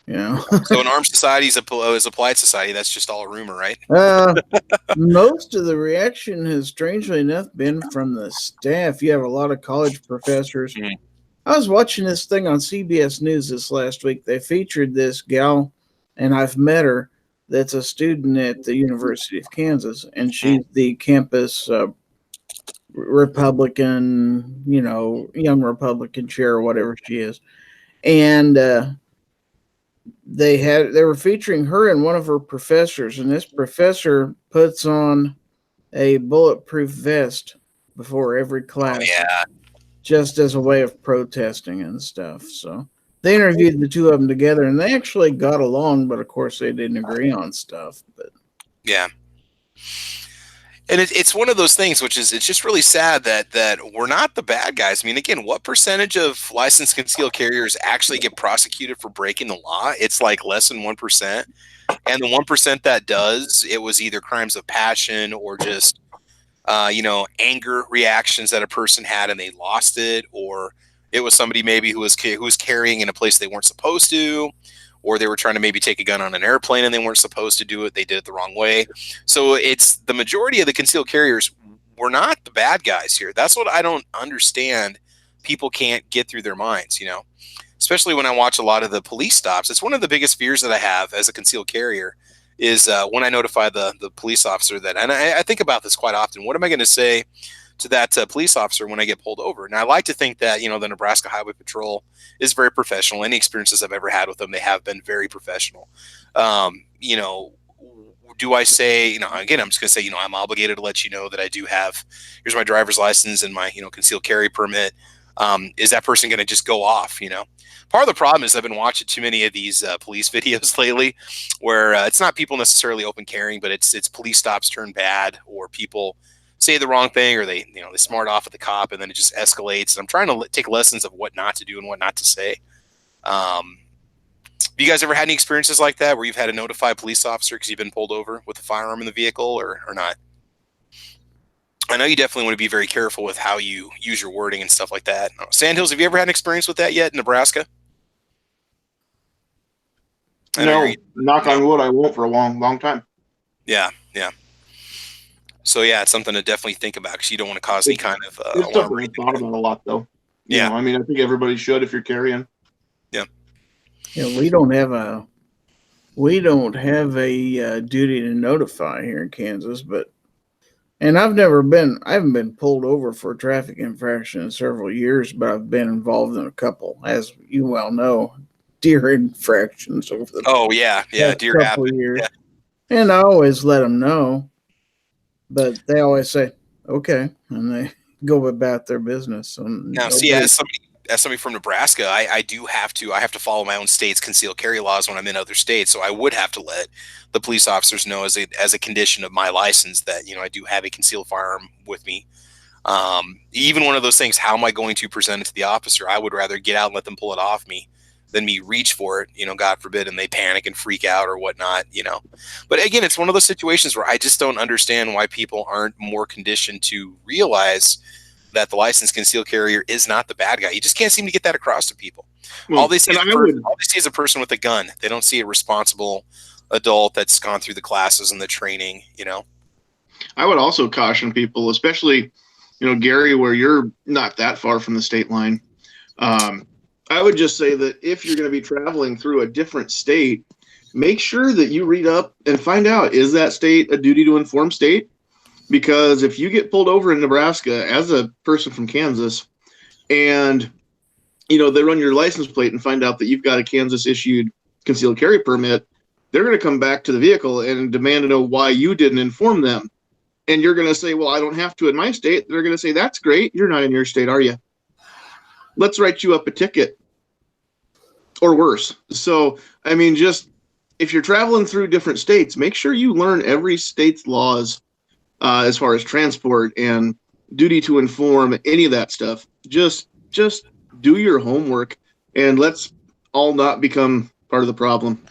So an armed society is a polite society. That's just all a rumor, right? Most of the reaction has, strangely enough, been from the staff. You have a lot of college professors. Mm-hmm. I was watching this thing on CBS News this last week. They featured this gal, and I've met her, that's a student at the University of Kansas, and she's the campus Republican, young Republican chair or whatever she is. And they were featuring her and one of her professors, and this professor puts on a bulletproof vest before every class. Oh, yeah. Just as a way of protesting and stuff. So they interviewed the two of them together, and they actually got along, but of course they didn't agree on stuff. But yeah, and it's one of those things, which is, it's just really sad that we're not the bad guys. I mean, again, what percentage of licensed concealed carriers actually get prosecuted for breaking the law? It's like less than 1%, and the 1% that does, it was either crimes of passion or just anger reactions that a person had and they lost it, or it was somebody maybe who was carrying in a place they weren't supposed to, or they were trying to maybe take a gun on an airplane and they weren't supposed to do it. They did it the wrong way. So it's the majority of the concealed carriers. We're not the bad guys here. That's what I don't understand. People can't get through their minds, especially when I watch a lot of the police stops. It's one of the biggest fears that I have as a concealed carrier is when I notify the police officer that, and I think about this quite often, what am I going to say to that police officer when I get pulled over? And I like to think that, the Nebraska Highway Patrol is very professional. Any experiences I've ever had with them, they have been very professional. Do I say, again, I'm just going to say, I'm obligated to let you know that I do have, here's my driver's license and my, concealed carry permit. Is that person going to just go off, Part of the problem is I've been watching too many of these police videos lately where it's not people necessarily open carrying, but it's police stops turn bad, or people say the wrong thing, or they smart off at the cop, and then it just escalates. And I'm trying to take lessons of what not to do and what not to say. Have you guys ever had any experiences like that where you've had to notify a police officer because you've been pulled over with a firearm in the vehicle or not? I know you definitely want to be very careful with how you use your wording and stuff like that. Sandhills, have you ever had an experience with that yet in Nebraska? No, knock on wood, I won't for a long time. Yeah. So yeah, it's something to definitely think about because you don't want to cause any kind of It's alarm. something I've thought about a lot, though. Yeah. I mean, I think everybody should if you're carrying. Yeah. We don't have a duty to notify here in Kansas, and I haven't been pulled over for a traffic infraction in several years, but I've been involved in a couple, as you well know, deer infractions over the past deer couple happen. years. Yeah. And I always let them know, but they always say, okay, and they go about their business. Now, see, as somebody from Nebraska, I have to follow my own state's concealed carry laws when I'm in other states. So I would have to let the police officers know as a condition of my license that, I do have a concealed firearm with me. Even one of those things, how am I going to present it to the officer? I would rather get out and let them pull it off me than me reach for it, God forbid, and they panic and freak out or whatnot, But again, it's one of those situations where I just don't understand why people aren't more conditioned to realize that the licensed concealed carrier is not the bad guy. You just can't seem to get that across to people. Well, all they see is a person with a gun. They don't see a responsible adult that's gone through the classes and the training, I would also caution people, especially, Gary, where you're not that far from the state line. I would just say that if you're going to be traveling through a different state, make sure that you read up and find out, is that state a duty to inform state? Because if you get pulled over in Nebraska as a person from Kansas and, they run your license plate and find out that you've got a Kansas issued concealed carry permit, they're going to come back to the vehicle and demand to know why you didn't inform them. And you're going to say, well, I don't have to in my state. They're going to say, that's great. You're not in your state, are you? Let's write you up a ticket or worse. So, I mean, just if you're traveling through different states, make sure you learn every state's laws as far as transport and duty to inform, any of that stuff. Just do your homework and let's all not become part of the problem.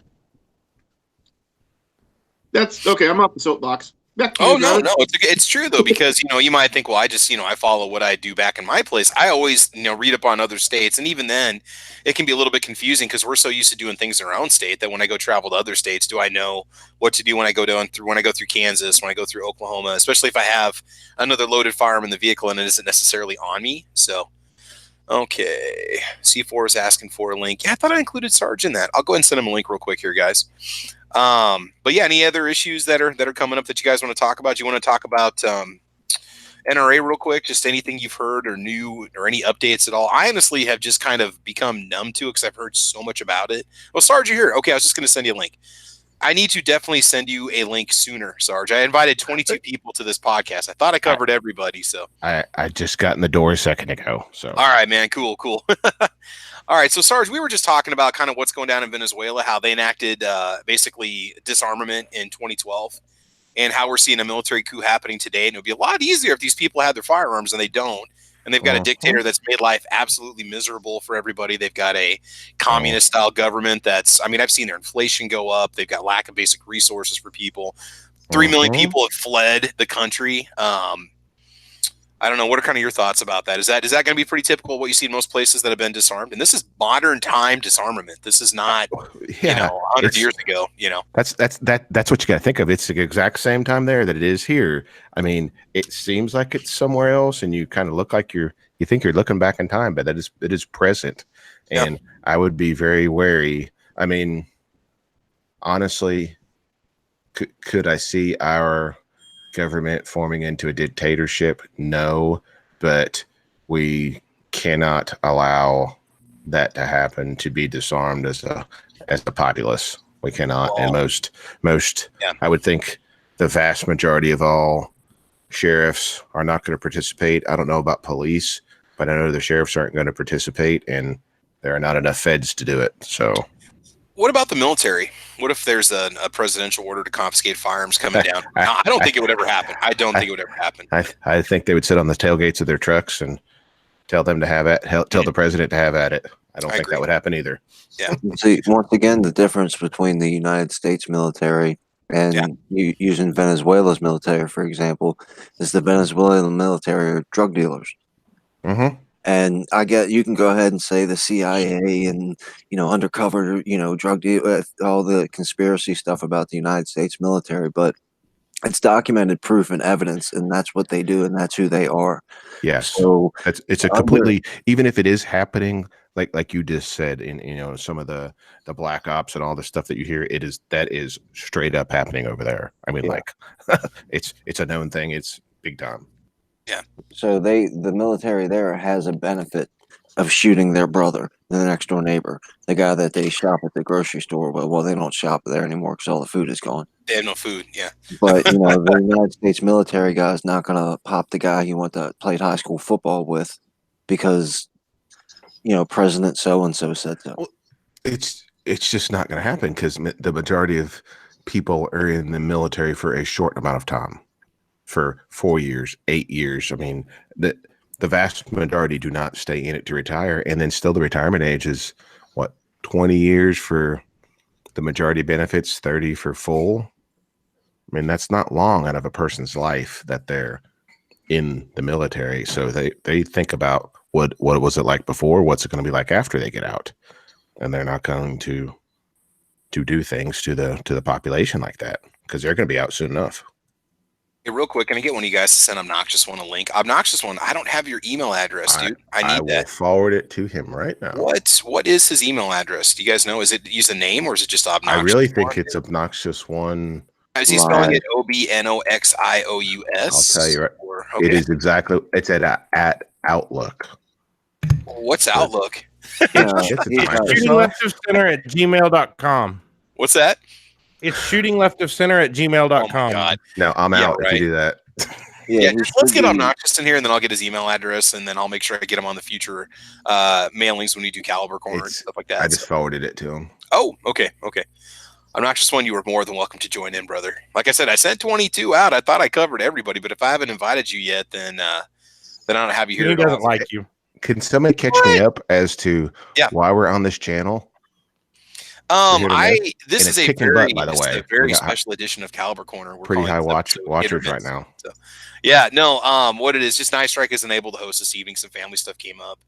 That's okay. I'm off the soapbox. No, it's true though, because you might think, well, I just I follow what I do back in my place. I always read up on other states, and even then, it can be a little bit confusing because we're so used to doing things in our own state that when I go travel to other states, do I know what to do when I go through Kansas, when I go through Oklahoma, especially if I have another loaded firearm in the vehicle and it isn't necessarily on me. So, okay, C4 is asking for a link. Yeah, I thought I included Sarge in that. I'll go ahead and send him a link real quick here, guys. But yeah, any other issues that are coming up that you guys want to talk about? You want to talk about NRA real quick? Just anything you've heard or new or any updates at all? I honestly have just kind of become numb to it because I've heard so much about it. Well, Sarge, you're here. Okay, I was just going to send you a link. I need to definitely send you a link sooner, Sarge. I invited 22 people to this podcast. I thought I covered everybody. So I just got in the door a second ago. So all right, man. Cool. All right, so Sarge, we were just talking about kind of what's going down in Venezuela, how they enacted basically disarmament in 2012, and how we're seeing a military coup happening today. And it would be a lot easier if these people had their firearms, and they don't. And they've got a dictator that's made life absolutely miserable for everybody. They've got a communist-style government that's, I've seen their inflation go up. They've got lack of basic resources for people. 3 million people have fled the country. I don't know. What are kind of your thoughts about that? Is that going to be pretty typical of what you see in most places that have been disarmed? And this is modern time disarmament. This is not, 100 years ago. That's what you got to think of. It's the exact same time there that it is here. It seems like it's somewhere else, and you kind of look like you think you're looking back in time, but it is present. And I would be very wary. Honestly, could I see our government forming into a dictatorship? No, but we cannot allow that to happen, to be disarmed as a populace. We cannot. And most I would think the vast majority of all sheriffs are not going to participate. I don't know about police, but I know the sheriffs aren't going to participate, and there are not enough feds to do it. So what about the military? What if there's a presidential order to confiscate firearms coming down? I don't think it would ever happen. I think they would sit on the tailgates of their trucks and tell them to have it. Tell the president to have at it. I don't think that would happen either. Yeah. See, once again, the difference between the United States military And using Venezuela's military, for example, is the Venezuelan military are drug dealers. Mm-hmm. And I get you can go ahead and say the CIA and undercover drug deal, all the conspiracy stuff about the United States military, but it's documented proof and evidence, and that's what they do, and that's who they are. Yes. So it's a completely, even if it is happening, like you just said, in some of the black ops and all the stuff that you hear, that is straight up happening over there. I mean, like it's a known thing. It's big time. Yeah. So the military there has a benefit of shooting their brother, the next door neighbor, the guy that they shop at the grocery store. Well, they don't shop there anymore because all the food is gone. They have no food. Yeah. But the United States military guy is not gonna pop the guy he played high school football with because President so and so said so. Well, it's just not going to happen because the majority of people are in the military for a short amount of time, for 4 years, 8 years. I mean, the vast majority do not stay in it to retire, and then still the retirement age is what, 20 years for the majority benefits, 30 for full. I mean, that's not long out of a person's life that they're in the military. So they think about what was it like before, what's it going to be like after they get out, and they're not going to do things to the population like that because they're going to be out soon enough. Hey, real quick, can I get one of you guys to send Obnoxious One a link? Obnoxious One, I don't have your email address, dude. I need that. Will forward it to him right now. What is his email address? Do you guys know? Is it use a name or is it just Obnoxious? I really think it's Obnoxious One. Is he spelling it OBNOXIOUS? I'll tell you right. Okay. It is exactly. It's at Outlook. What's Outlook? It's shooting left of center at gmail.com. What's that? It's shooting left of center at gmail.com. Oh my God. No, I'm out if you do that. Let's get Obnoxious in here, and then I'll get his email address, and then I'll make sure I get him on the future mailings when we do Caliber Corner and stuff like that. I just forwarded it to him. Oh, okay. Obnoxious One, you were more than welcome to join in, brother. Like I said, I sent 22 out. I thought I covered everybody, but if I haven't invited you yet, then I don't have you here. He doesn't like you. Can somebody catch me up as to why we're on this channel? This is a very special edition of Caliber Corner. We're pretty high watchers right now. So, what it is, just Night Strike isn't able to host this evening. Some family stuff came up.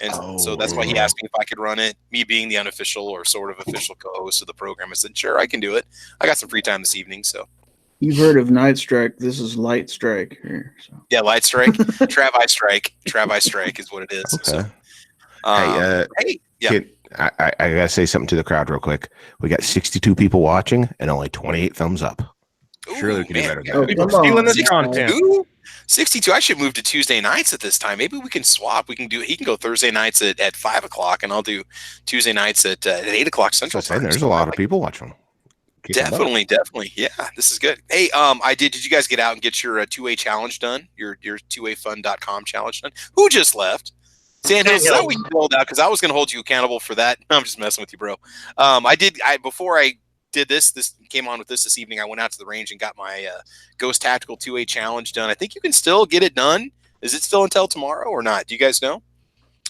And so that's why he asked me if I could run it. Me being the unofficial or sort of official co-host of the program, I said, sure, I can do it. I got some free time this evening, so. You've heard of Night Strike. This is Light Strike here. So. Yeah, Light Strike. Travi Strike. Travi Strike is what it is. Okay. So, I gotta say something to the crowd real quick. We got 62 people watching and only 28 thumbs up. Surely we can do better than that. People stealing this content. 62. I should move to Tuesday nights at this time. Maybe we can swap. He can go Thursday nights at 5 o'clock, and I'll do Tuesday nights at 8 o'clock Central Time. There's a lot of people watching. Definitely. Yeah, this is good. Hey, did you guys get out and get your 2A challenge done? Your 2afun.com challenge done? Who just left? Sandhills, is that what you rolled out? Because I was going to hold you accountable for that. No, I'm just messing with you, bro. Before I did this came on with this evening, I went out to the range and got my Ghost Tactical 2A challenge done. I think you can still get it done. Is it still until tomorrow or not? Do you guys know?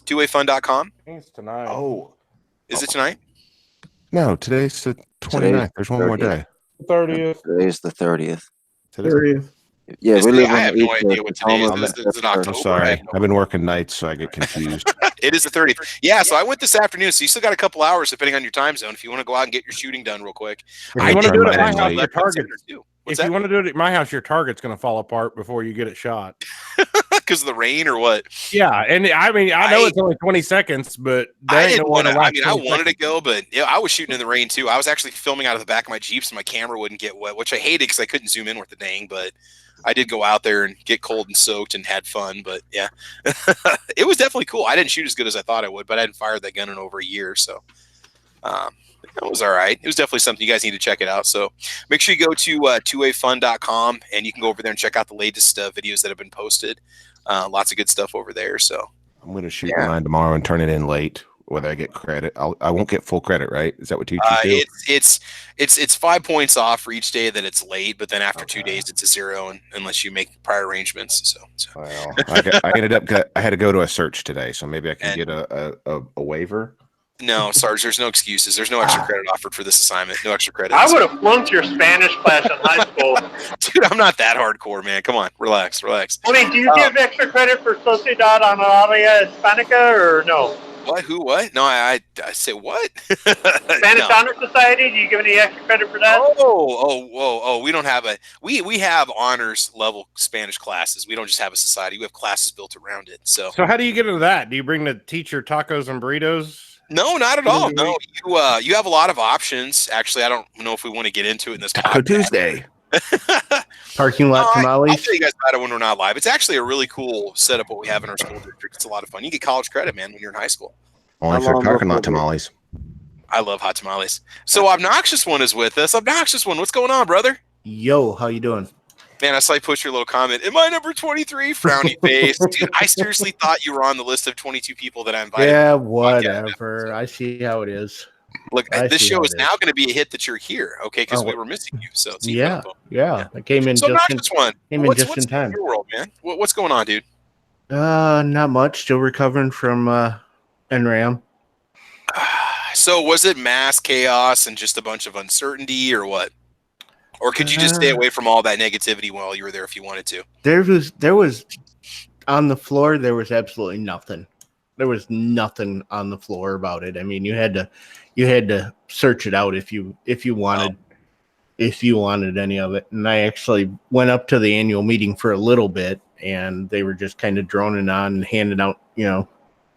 2afun.com? I think it's tonight. Oh. Is it tonight? No, today's the 29th. There's one more day. 30th. Today's the 30th. 30th. Yeah, I have no idea what today is. This is in October. I'm sorry. I've been working nights, so I get confused. It is the 30th. Yeah, so I went this afternoon, so you still got a couple hours depending on your time zone if you want to go out and get your shooting done real quick. If you want to do it at my house, your target. If you want to do it at my house, your target's going to fall apart before you get it shot. Because of the rain or what? Yeah, and I know it's only 20 seconds, but I wanted to go, but I was shooting in the rain too. I was actually filming out of the back of my Jeep so my camera wouldn't get wet, which I hated because I couldn't zoom in with the dang, but I did go out there and get cold and soaked and had fun, but yeah, it was definitely cool. I didn't shoot as good as I thought I would, but I hadn't fired that gun in over a year, so that was all right. It was definitely something. You guys need to check it out. So make sure you go to 2afun.com and you can go over there and check out the latest videos that have been posted. Lots of good stuff over there. So I'm going to shoot mine tomorrow and turn it in late. Whether I get credit, I won't get full credit, right? Is that what you do? It's 5 points off for each day that it's late, but then after 2 days it's a 0, unless you make prior arrangements. So. Well, I ended up. I had to go to a search today, so maybe I can get a waiver. No, Sarge, there's no excuses. There's no extra credit offered for this assignment. No extra credits. I would have flunked your Spanish class in high school. Dude, I'm not that hardcore, man. Come on, relax. I mean, do you give extra credit for Sociedad Honoraria Hispanica or no? What? Who? What? No, I say what? Spanish Honor Society? Do you give any extra credit for that? Oh! We don't have we have honors level Spanish classes. We don't just have a society. We have classes built around it. So how do you get into that? Do you bring the teacher tacos and burritos? No, not at all. No, you have a lot of options. Actually, I don't know if we want to get into it in this Taco Tuesday. Parking lot tamales. I'll tell you guys about it when we're not live. It's actually a really cool setup what we have in our school district. It's a lot of fun. You get college credit, man, when you're in high school. Only for parking lot tamales. I love hot tamales. So Obnoxious One is with us. Obnoxious One, what's going on, brother? Yo, how you doing? Man, I saw you push your little comment. Am I number 23? Frowny face. Dude, I seriously thought you were on the list of 22 people that I invited. Yeah, whatever. I see how it is. Look, this show is now going to be a hit that you're here, okay? Because we were missing you. So it's yeah. I came in so just in time. Your world, man? What's going on, dude? Not much. Still recovering from NRAM. So was it mass chaos and just a bunch of uncertainty, or what? Or could you just stay away from all that negativity while you were there if you wanted to? There was on the floor. There was absolutely nothing. There was nothing on the floor about it. I mean, you had to search it out if you wanted any of it. And I actually went up to the annual meeting for a little bit, and they were just kind of droning on and handing out,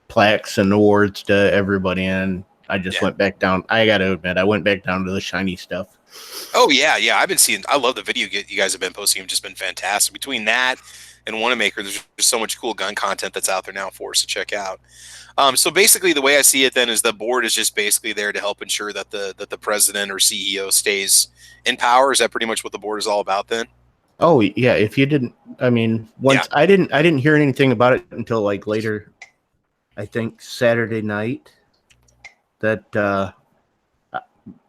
plaques and awards to everybody. And I just went back down. I got to admit, I went back down to the shiny stuff. Oh yeah. I've been seeing. I love the video you guys have been posting. Have just been fantastic. Between that and Wanamaker, there's just so much cool gun content that's out there now for us to check out. So basically, the way I see it then is the board is just basically there to help ensure that the president or CEO stays in power. Is that pretty much what the board is all about then? Oh yeah. If you didn't, I mean, I didn't hear anything about it until like later. I think Saturday night that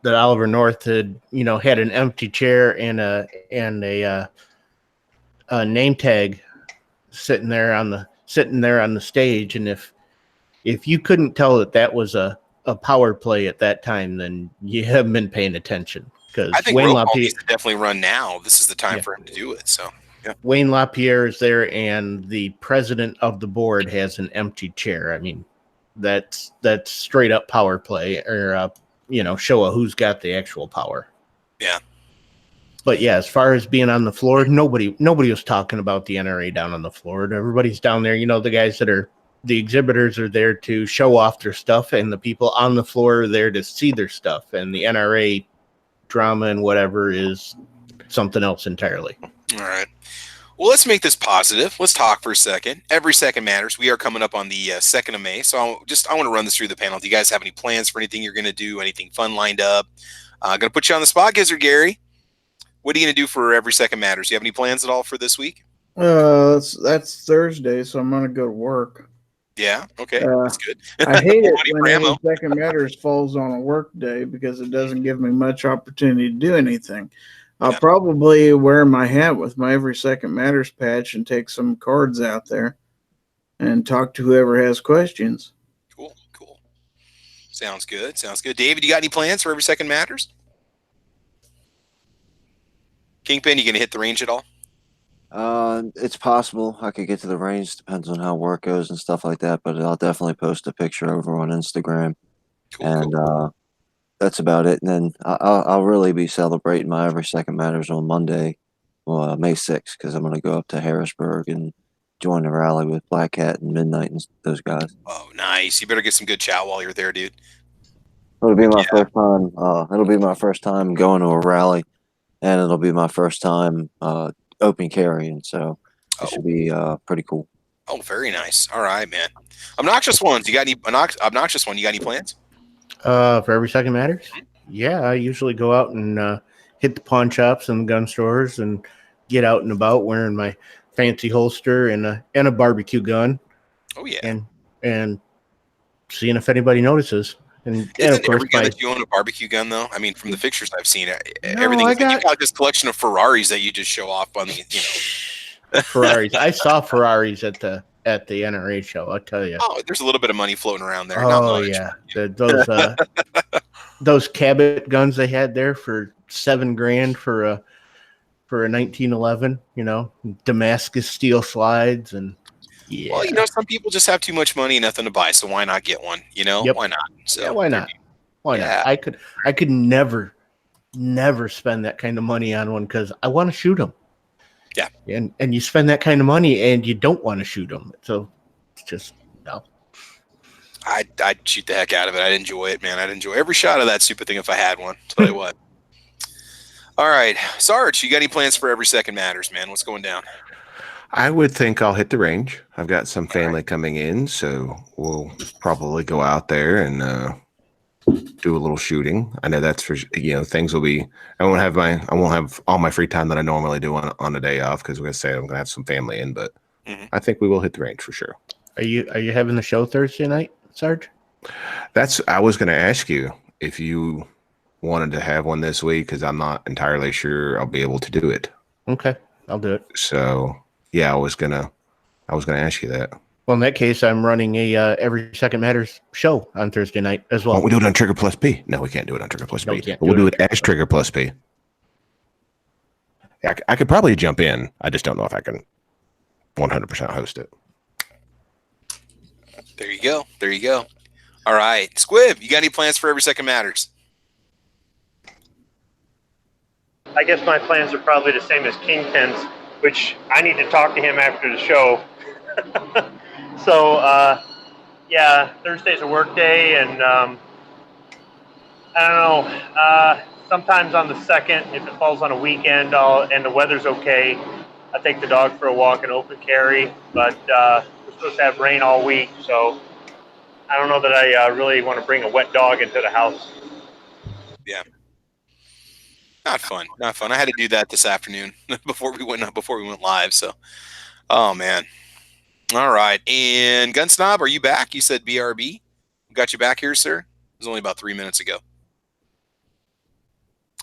Oliver North had had an empty chair and a name tag sitting there on the stage, and if you couldn't tell that was a power play at that time, then you haven't been paying attention. Because I think Wayne LaPierre needs to definitely run now. This is the time for him to do it. So yeah. Wayne LaPierre is there, and the president of the board has an empty chair. I mean, that's straight up power play, or show who's got the actual power. Yeah. But yeah, as far as being on the floor, nobody was talking about the NRA down on the floor. Everybody's down there. The guys that are the exhibitors are there to show off their stuff, and the people on the floor are there to see their stuff. And the NRA drama and whatever is something else entirely. All right. Well, let's make this positive. Let's talk for a second. Every second matters. We are coming up on the 2nd of May. So I want to run this through the panel. Do you guys have any plans for anything you're going to do? Anything fun lined up? Going to put you on the spot, Gizzard Gary. What are you going to do for Every Second Matters? Do you have any plans at all for this week? That's Thursday, so I'm going to go to work. Yeah. Okay. That's good. I hate it when Every Second Matters falls on a work day because it doesn't give me much opportunity to do anything. I'll probably wear my hat with my Every Second Matters patch and take some cards out there and talk to whoever has questions. Cool. Sounds good. David, you got any plans for Every Second Matters? Kingpin, you going to hit the range at all? It's possible I could get to the range. Depends on how work goes and stuff like that. But I'll definitely post a picture over on Instagram. Cool. That's about it. And then I'll really be celebrating my Every Second Matters on Monday, May 6th, because I'm going to go up to Harrisburg and join the rally with Black Hat and Midnight and those guys. Oh, nice. You better get some good chow while you're there, dude. It'll be my first time. It'll be my first time going to a rally, and it'll be my first time open carrying. So it should be pretty cool. Oh, very nice. All right, man. Obnoxious Ones. You got any Obnoxious One? You got any plans? For Every Second Matters? Yeah, I usually go out and hit the pawn shops and the gun stores and get out and about wearing my fancy holster and a barbecue gun. Oh yeah. And seeing if anybody notices. And of course, every gun that you own a barbecue gun, though? I mean, from the pictures I've seen, everything. You got this collection of Ferraris that you just show off on the, Ferraris. I saw Ferraris at the at the NRA show. I'll tell you. Oh, there's a little bit of money floating around there. Not much. Yeah, those Cabot guns they had there for $7,000 for a 1911. You know, Damascus steel slides and. Yeah. Well, you know, some people just have too much money and nothing to buy, so why not get one? You know, Yep. Why not? So yeah, why not? Why not? I could never spend that kind of money on one because I want to shoot them. Yeah, and you spend that kind of money and you don't want to shoot them, so it's just no. I'd shoot the heck out of it. I'd enjoy it, man. I'd enjoy every shot of that stupid thing if I had one. Tell you what. All right, Sarge, you got any plans for Every Second Matters, man? What's going down? I would think I'll hit the range. I've got some family coming in, so we'll probably go out there and do a little shooting. I know that's for things will be. I won't have all my free time that I normally do on a day off because we're gonna say I'm gonna have some family in, but I think we will hit the range for sure. Are you having the show Thursday night, Sarge? I was gonna ask you if you wanted to have one this week because I'm not entirely sure I'll be able to do it. Okay, I'll do it. So. Yeah, I was gonna ask you that. Well, in that case, I'm running a Every Second Matters show on Thursday night as well. Won't we do it on Trigger Plus P? No, we can't do it on Trigger Plus P. But we'll do it as Trigger Plus P. I could probably jump in. I just don't know if I can 100% host it. There you go. There you go. All right, Squib, you got any plans for Every Second Matters? I guess my plans are probably the same as Kingpin's, which I need to talk to him after the show. So, yeah, Thursday's a work day, and I don't know. Sometimes on the 2nd, if it falls on a weekend and the weather's okay, I take the dog for a walk in open carry. But we're supposed to have rain all week, so I don't know that I really want to bring a wet dog into the house. Yeah. Not fun. I had to do that this afternoon before we went live. So, oh man. All right. And Gun Snob, are you back? You said BRB. Got you back here, sir? It was only about 3 minutes ago.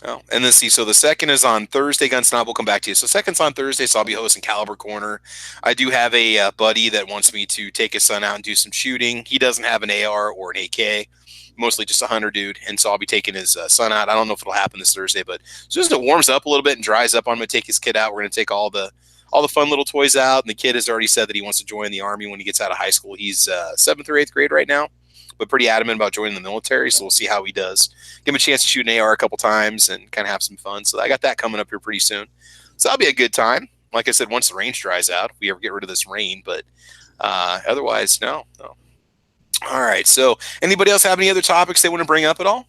Oh, and then see. So the 2nd is on Thursday. Gun Snob will come back to you. So 2nd's on Thursday. So I'll be hosting Caliber Corner. I do have a buddy that wants me to take his son out and do some shooting. He doesn't have an AR or an AK. Mostly just a hunter dude, and so I'll be taking his son out. I don't know if it'll happen this Thursday, but as soon as it warms up a little bit and dries up, I'm going to take his kid out. We're going to take all the fun little toys out, and the kid has already said that he wants to join the Army when he gets out of high school. He's 7th or 8th grade right now, but pretty adamant about joining the military, so we'll see how he does. Give him a chance to shoot an AR a couple times and kind of have some fun. So I got that coming up here pretty soon. So that'll be a good time. Like I said, once the range dries out, if we ever get rid of this rain, but otherwise, no. All right. So anybody else have any other topics they want to bring up at all?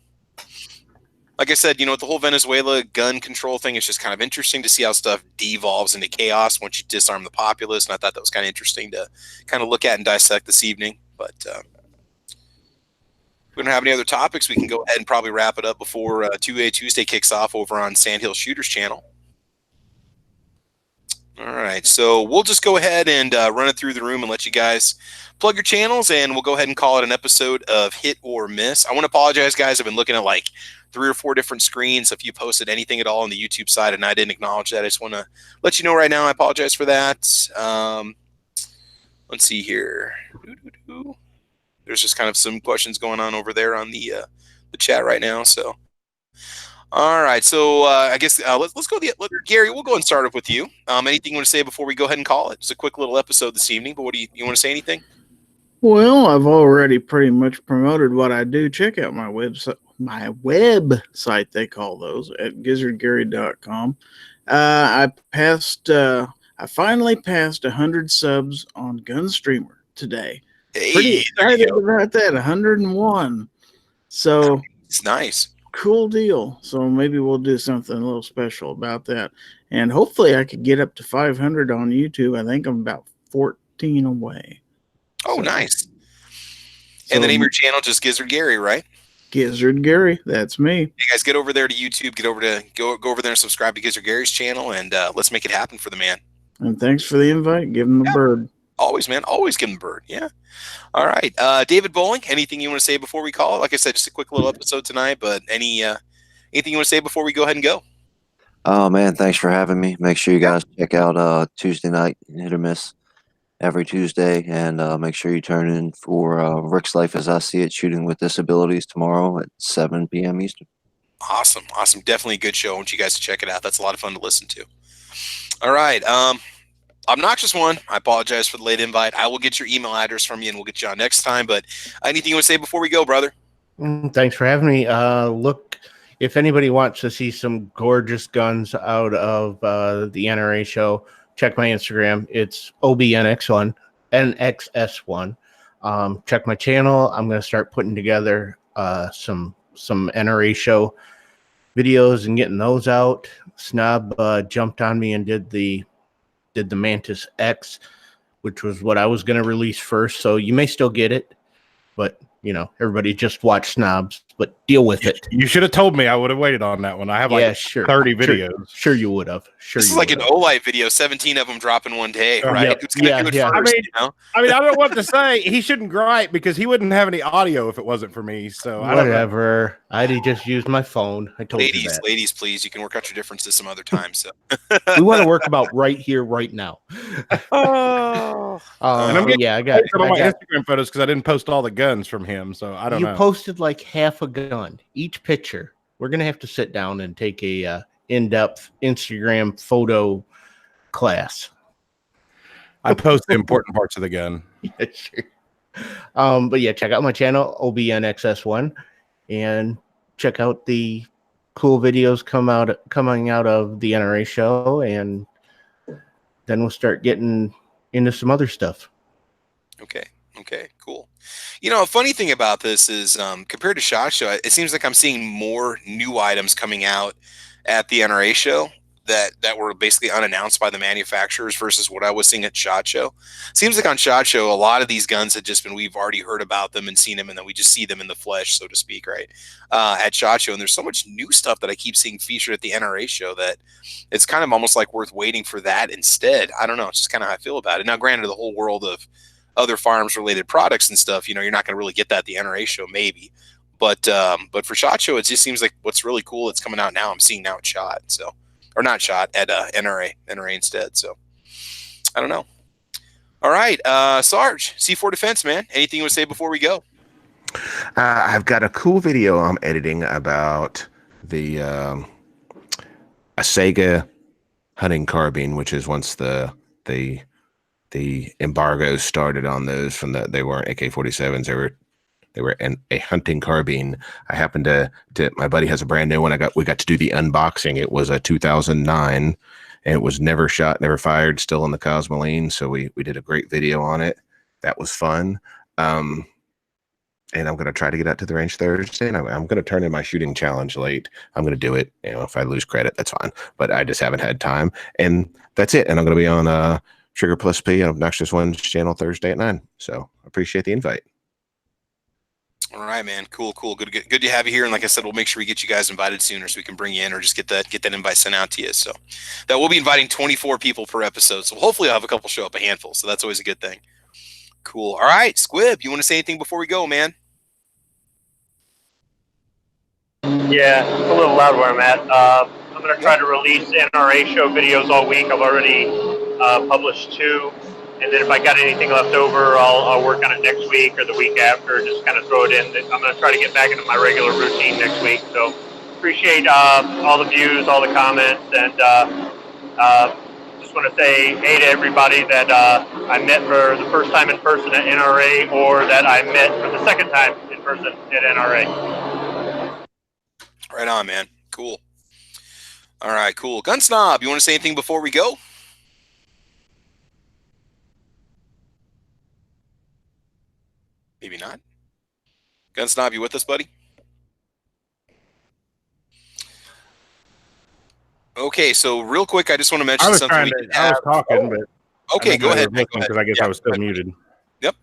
Like I said, with the whole Venezuela gun control thing, it's just kind of interesting to see how stuff devolves into chaos once you disarm the populace. And I thought that was kind of interesting to kind of look at and dissect this evening. But if we don't have any other topics, we can go ahead and probably wrap it up before 2A Tuesday kicks off over on Sandhill Shooters channel. All right, so we'll just go ahead and run it through the room and let you guys plug your channels, and we'll go ahead and call it an episode of Hit or Miss. I want to apologize, guys. I've been looking at like 3 or 4 different screens. If you posted anything at all on the YouTube side and I didn't acknowledge that, I just want to let you know right now I apologize for that. Let's see here. There's just kind of some questions going on over there on the chat right now, so. All right, so I guess let's go. Gary, we'll go and start off with you. Anything you want to say before we go ahead and call it? It's a quick little episode this evening, but what do you want to say? Anything? Well, I've already pretty much promoted what I do. Check out my website. They call those at gizzardgary.com. I finally passed 100 subs on Gunstreamer today. Hey, pretty excited about that. 101. So it's nice. Cool deal. So maybe we'll do something a little special about that. And hopefully I could get up to 500 on YouTube. I think I'm about 14 away. Oh, so, nice. And the name of your channel, just Gizzard Gary, right? Gizzard Gary. That's me. Hey, guys, get over there to YouTube. Go over there and subscribe to Gizzard Gary's channel, and let's make it happen for the man. And thanks for the invite. Give him the bird. Always, man. Always give him a bird. Yeah. All right. David Bowling, anything you want to say before we call it? Like I said, just a quick little episode tonight, but anything you want to say before we go ahead and go? Oh, man, thanks for having me. Make sure you guys check out Tuesday night, Hit or Miss. every Tuesday, and make sure you turn in for Rick's Life as I See It, Shooting with Disabilities, tomorrow at 7 p.m. Eastern. Awesome. Definitely a good show. I want you guys to check it out. That's a lot of fun to listen to. All right. Obnoxious One, I apologize for the late invite. I will get your email address from you and we'll get you on next time. But anything you want to say before we go, brother? Thanks for having me. Look, if anybody wants to see some gorgeous guns out of the NRA show, check my Instagram. It's OBNX1, NXS1. Check my channel. I'm going to start putting together some NRA show videos and getting those out. Snob jumped on me and did the Mantis X, which was what I was going to release first. So you may still get it, but everybody just watch Snobs, but deal with it. You should have told me. I would have waited on that one. I have 30 videos. Sure you would have. This is like an Olight video, 17 of them dropping one day, right? Yep. Who's going to do it first? I mean, I don't know what to say. He shouldn't gripe because he wouldn't have any audio if it wasn't for me. So whatever. I'd just use my phone. I told you that. Ladies, please. You can work out your differences some other time. So we want to work about right here, right now. And I'm getting I got on my Instagram photos because I didn't post all the guns from him. So I don't know. You posted like half a gun each picture. We're gonna have to sit down and take a in-depth Instagram photo class. I post the important parts of the gun. Yeah, sure. But yeah, check out my channel OBNXS1 and check out the cool videos coming out of the NRA show, and then we'll start getting into some other stuff. Okay, cool. A funny thing about this is compared to SHOT Show, it seems like I'm seeing more new items coming out at the NRA show that were basically unannounced by the manufacturers versus what I was seeing at SHOT Show. Seems like on SHOT Show, a lot of these guns had just been, we've already heard about them and seen them, and then we just see them in the flesh, so to speak, right? At SHOT Show, and there's so much new stuff that I keep seeing featured at the NRA show that it's kind of almost like worth waiting for that instead. I don't know. It's just kind of how I feel about it. Now, granted, the whole world of other firearms related products and stuff, you're not going to really get that at the NRA show, maybe. But for SHOT Show, it just seems like what's really cool that's coming out now, I'm seeing now at SHOT. So, or not SHOT, at NRA instead. So, I don't know. All right, Sarge, C4 Defense, man. Anything you want to say before we go? I've got a cool video I'm editing about the a Sega hunting carbine, which is once the embargo started on those from they weren't AK-47s, they were a hunting carbine. I happened to my buddy has a brand new one. We got to do the unboxing. It was a 2009 and it was never shot, never fired, still in the Cosmoline. So we did a great video on it. That was fun. And I'm going to try to get out to the range Thursday, and I'm going to turn in my shooting challenge late. I'm going to do it. If I lose credit, that's fine, but I just haven't had time, and that's it. And I'm going to be on Trigger Plus P on Obnoxious One's channel Thursday at 9. So appreciate the invite. All right, man. Cool. Good to have you here. And like I said, we'll make sure we get you guys invited sooner so we can bring you in, or just get that invite sent out to you. So that we'll be inviting 24 people per episode. So hopefully I'll have a couple show up, a handful. So that's always a good thing. Cool. All right, Squib, you want to say anything before we go, man? Yeah, it's a little loud where I'm at. I'm going to try to release NRA show videos all week. I've already published 2. And then if I got anything left over, I'll work on it next week or the week after, just kind of throw it in. I'm going to try to get back into my regular routine next week. So appreciate all the views, all the comments, and just want to say hey to everybody that I met for the first time in person at NRA, or that I met for the second time in person at NRA. Right on, man. Cool. All right, cool. Gun Snob, you want to say anything before we go? Maybe not. Gun Snob, you with us, buddy? Okay, so real quick, I just want to mention something. I was talking, but okay, go ahead. Because I guess I was still muted. Yep.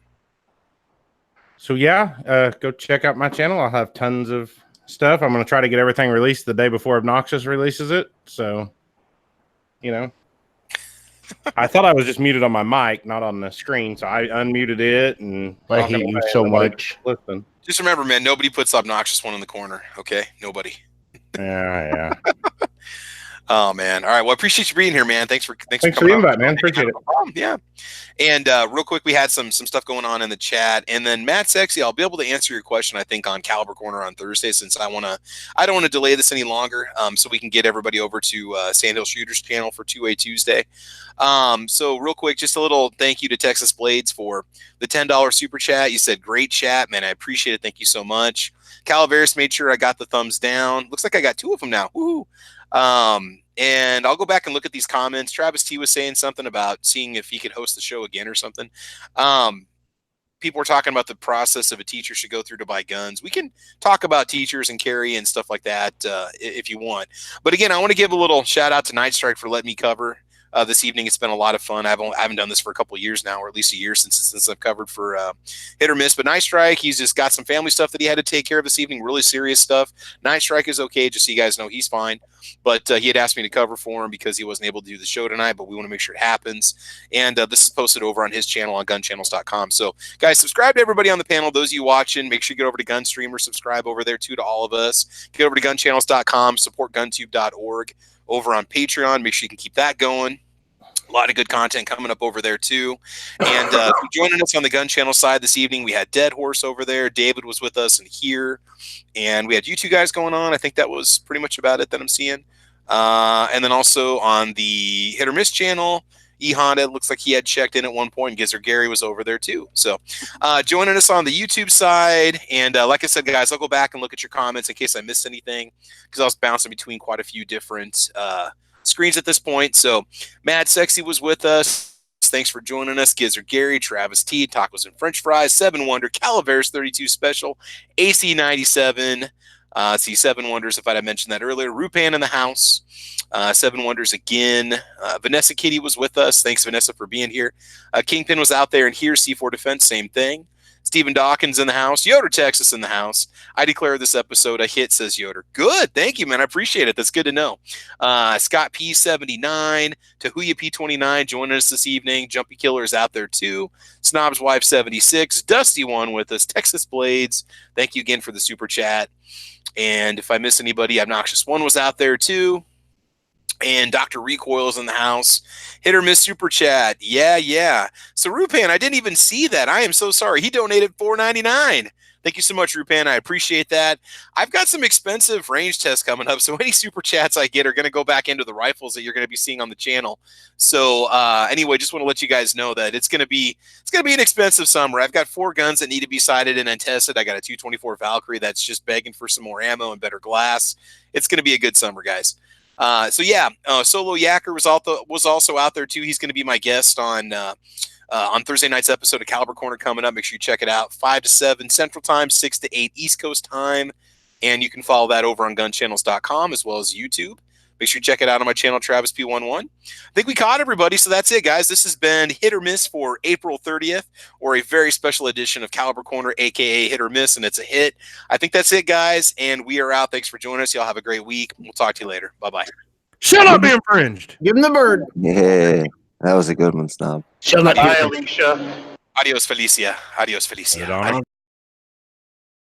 So yeah, go check out my channel. I'll have tons of stuff. I'm going to try to get everything released the day before Obnoxious releases it. So, I thought I was just muted on my mic, not on the screen. So I unmuted it, and I hate you so much. Listen. Just remember, man, nobody puts Obnoxious One in the corner. Okay, nobody. Yeah. Oh man! All right. Well, I appreciate you being here, man. Thanks for Thanks for the coming on. invite, man. Appreciate it. No problem. Yeah. And real quick, we had some stuff going on in the chat, and then Matt Sexy, I'll be able to answer your question, I think, on Caliber Corner on Thursday, since I don't want to delay this any longer, so we can get everybody over to Sandhill Shooters channel for 2A Tuesday. So real quick, just a little thank you to Texas Blades for the $10 super chat. You said great chat, man. I appreciate it. Thank you so much. Calaveras made sure I got the thumbs down. Looks like I got 2 of them now. Woohoo! And I'll go back and look at these comments. Travis T was saying something about seeing if he could host the show again or something. People were talking about the process of a teacher should go through to buy guns. We can talk about teachers and carry and stuff like that if you want. But again, I want to give a little shout out to Night Strike for letting me cover this evening. It's been a lot of fun. I haven't done this for a couple of years now, or at least a year since I've covered for Hit or Miss. But Night Strike, he's just got some family stuff that he had to take care of this evening, really serious stuff. Night Strike is okay, just so you guys know he's fine. But he had asked me to cover for him because he wasn't able to do the show tonight, but we want to make sure it happens. And this is posted over on his channel on gunchannels.com. So, guys, subscribe to everybody on the panel. Those of you watching, make sure you get over to Gunstreamer, subscribe over there, too, to all of us. Get over to gunchannels.com, support guntube.org over on Patreon. Make sure you can keep that going. A lot of good content coming up over there, too. And joining us on the Gun Channel side this evening, we had Dead Horse over there. David was with us and here. And we had you two guys going on. I think that was pretty much about it that I'm seeing. And then also on the Hit or Miss channel, E-Honda, looks like he had checked in at one point. Gizzard Gary was over there, too. So joining us on the YouTube side. And like I said, guys, I'll go back and look at your comments in case I missed anything, because I was bouncing between quite a few different screens at this point. So Mad Sexy was with us. Thanks for joining us. Gizzard Gary, Travis T, Tacos and French Fries, 7 Wonder, Calaveras 32 Special, AC 97. See 7 Wonders, if I had mentioned that earlier. Rupan in the house. 7 Wonders again. Vanessa Kitty was with us. Thanks, Vanessa, for being here. Kingpin was out there and here. C4 Defense, same thing. Stephen Dawkins in the house. Yoder, Texas in the house. I declare this episode a hit, says Yoder. Good. Thank you, man. I appreciate it. That's good to know. Scott P79, Tahuya P29 joining us this evening. Jumpy Killer is out there too. Snob's Wife 76. Dusty One with us. Texas Blades. Thank you again for the super chat. And if I miss anybody, Obnoxious One was out there too. And Dr. Recoil's in the house. Hit or Miss super chat. Yeah. So Rupan, I didn't even see that. I am so sorry. He donated $4.99. Thank you so much, Rupan. I appreciate that. I've got some expensive range tests coming up, so any super chats I get are going to go back into the rifles that you're going to be seeing on the channel. So anyway, just want to let you guys know that it's going to be an expensive summer. I've got 4 guns that need to be sighted and tested. I got a 224 Valkyrie that's just begging for some more ammo and better glass. It's going to be a good summer, guys. So yeah, Solo Yacker was also out there too. He's going to be my guest on Thursday night's episode of Caliber Corner coming up. Make sure you check it out. 5 to 7 Central Time, 6 to 8 East Coast Time, and you can follow that over on gunchannels.com as well as YouTube. Make sure you check it out on my channel, Travis P11. I think we caught everybody, so that's it, guys. This has been Hit or Miss for April 30th, or a very special edition of Caliber Corner, aka Hit or Miss, and it's a hit. I think that's it, guys, and we are out. Thanks for joining us. Y'all have a great week. We'll talk to you later. Bye-bye. Shall not be infringed. Give him the bird. Yeah, that was a good one, Snob. Shall not be Bye, infringed. Alicia. Adios, Felicia. Adios, Felicia. Put it on.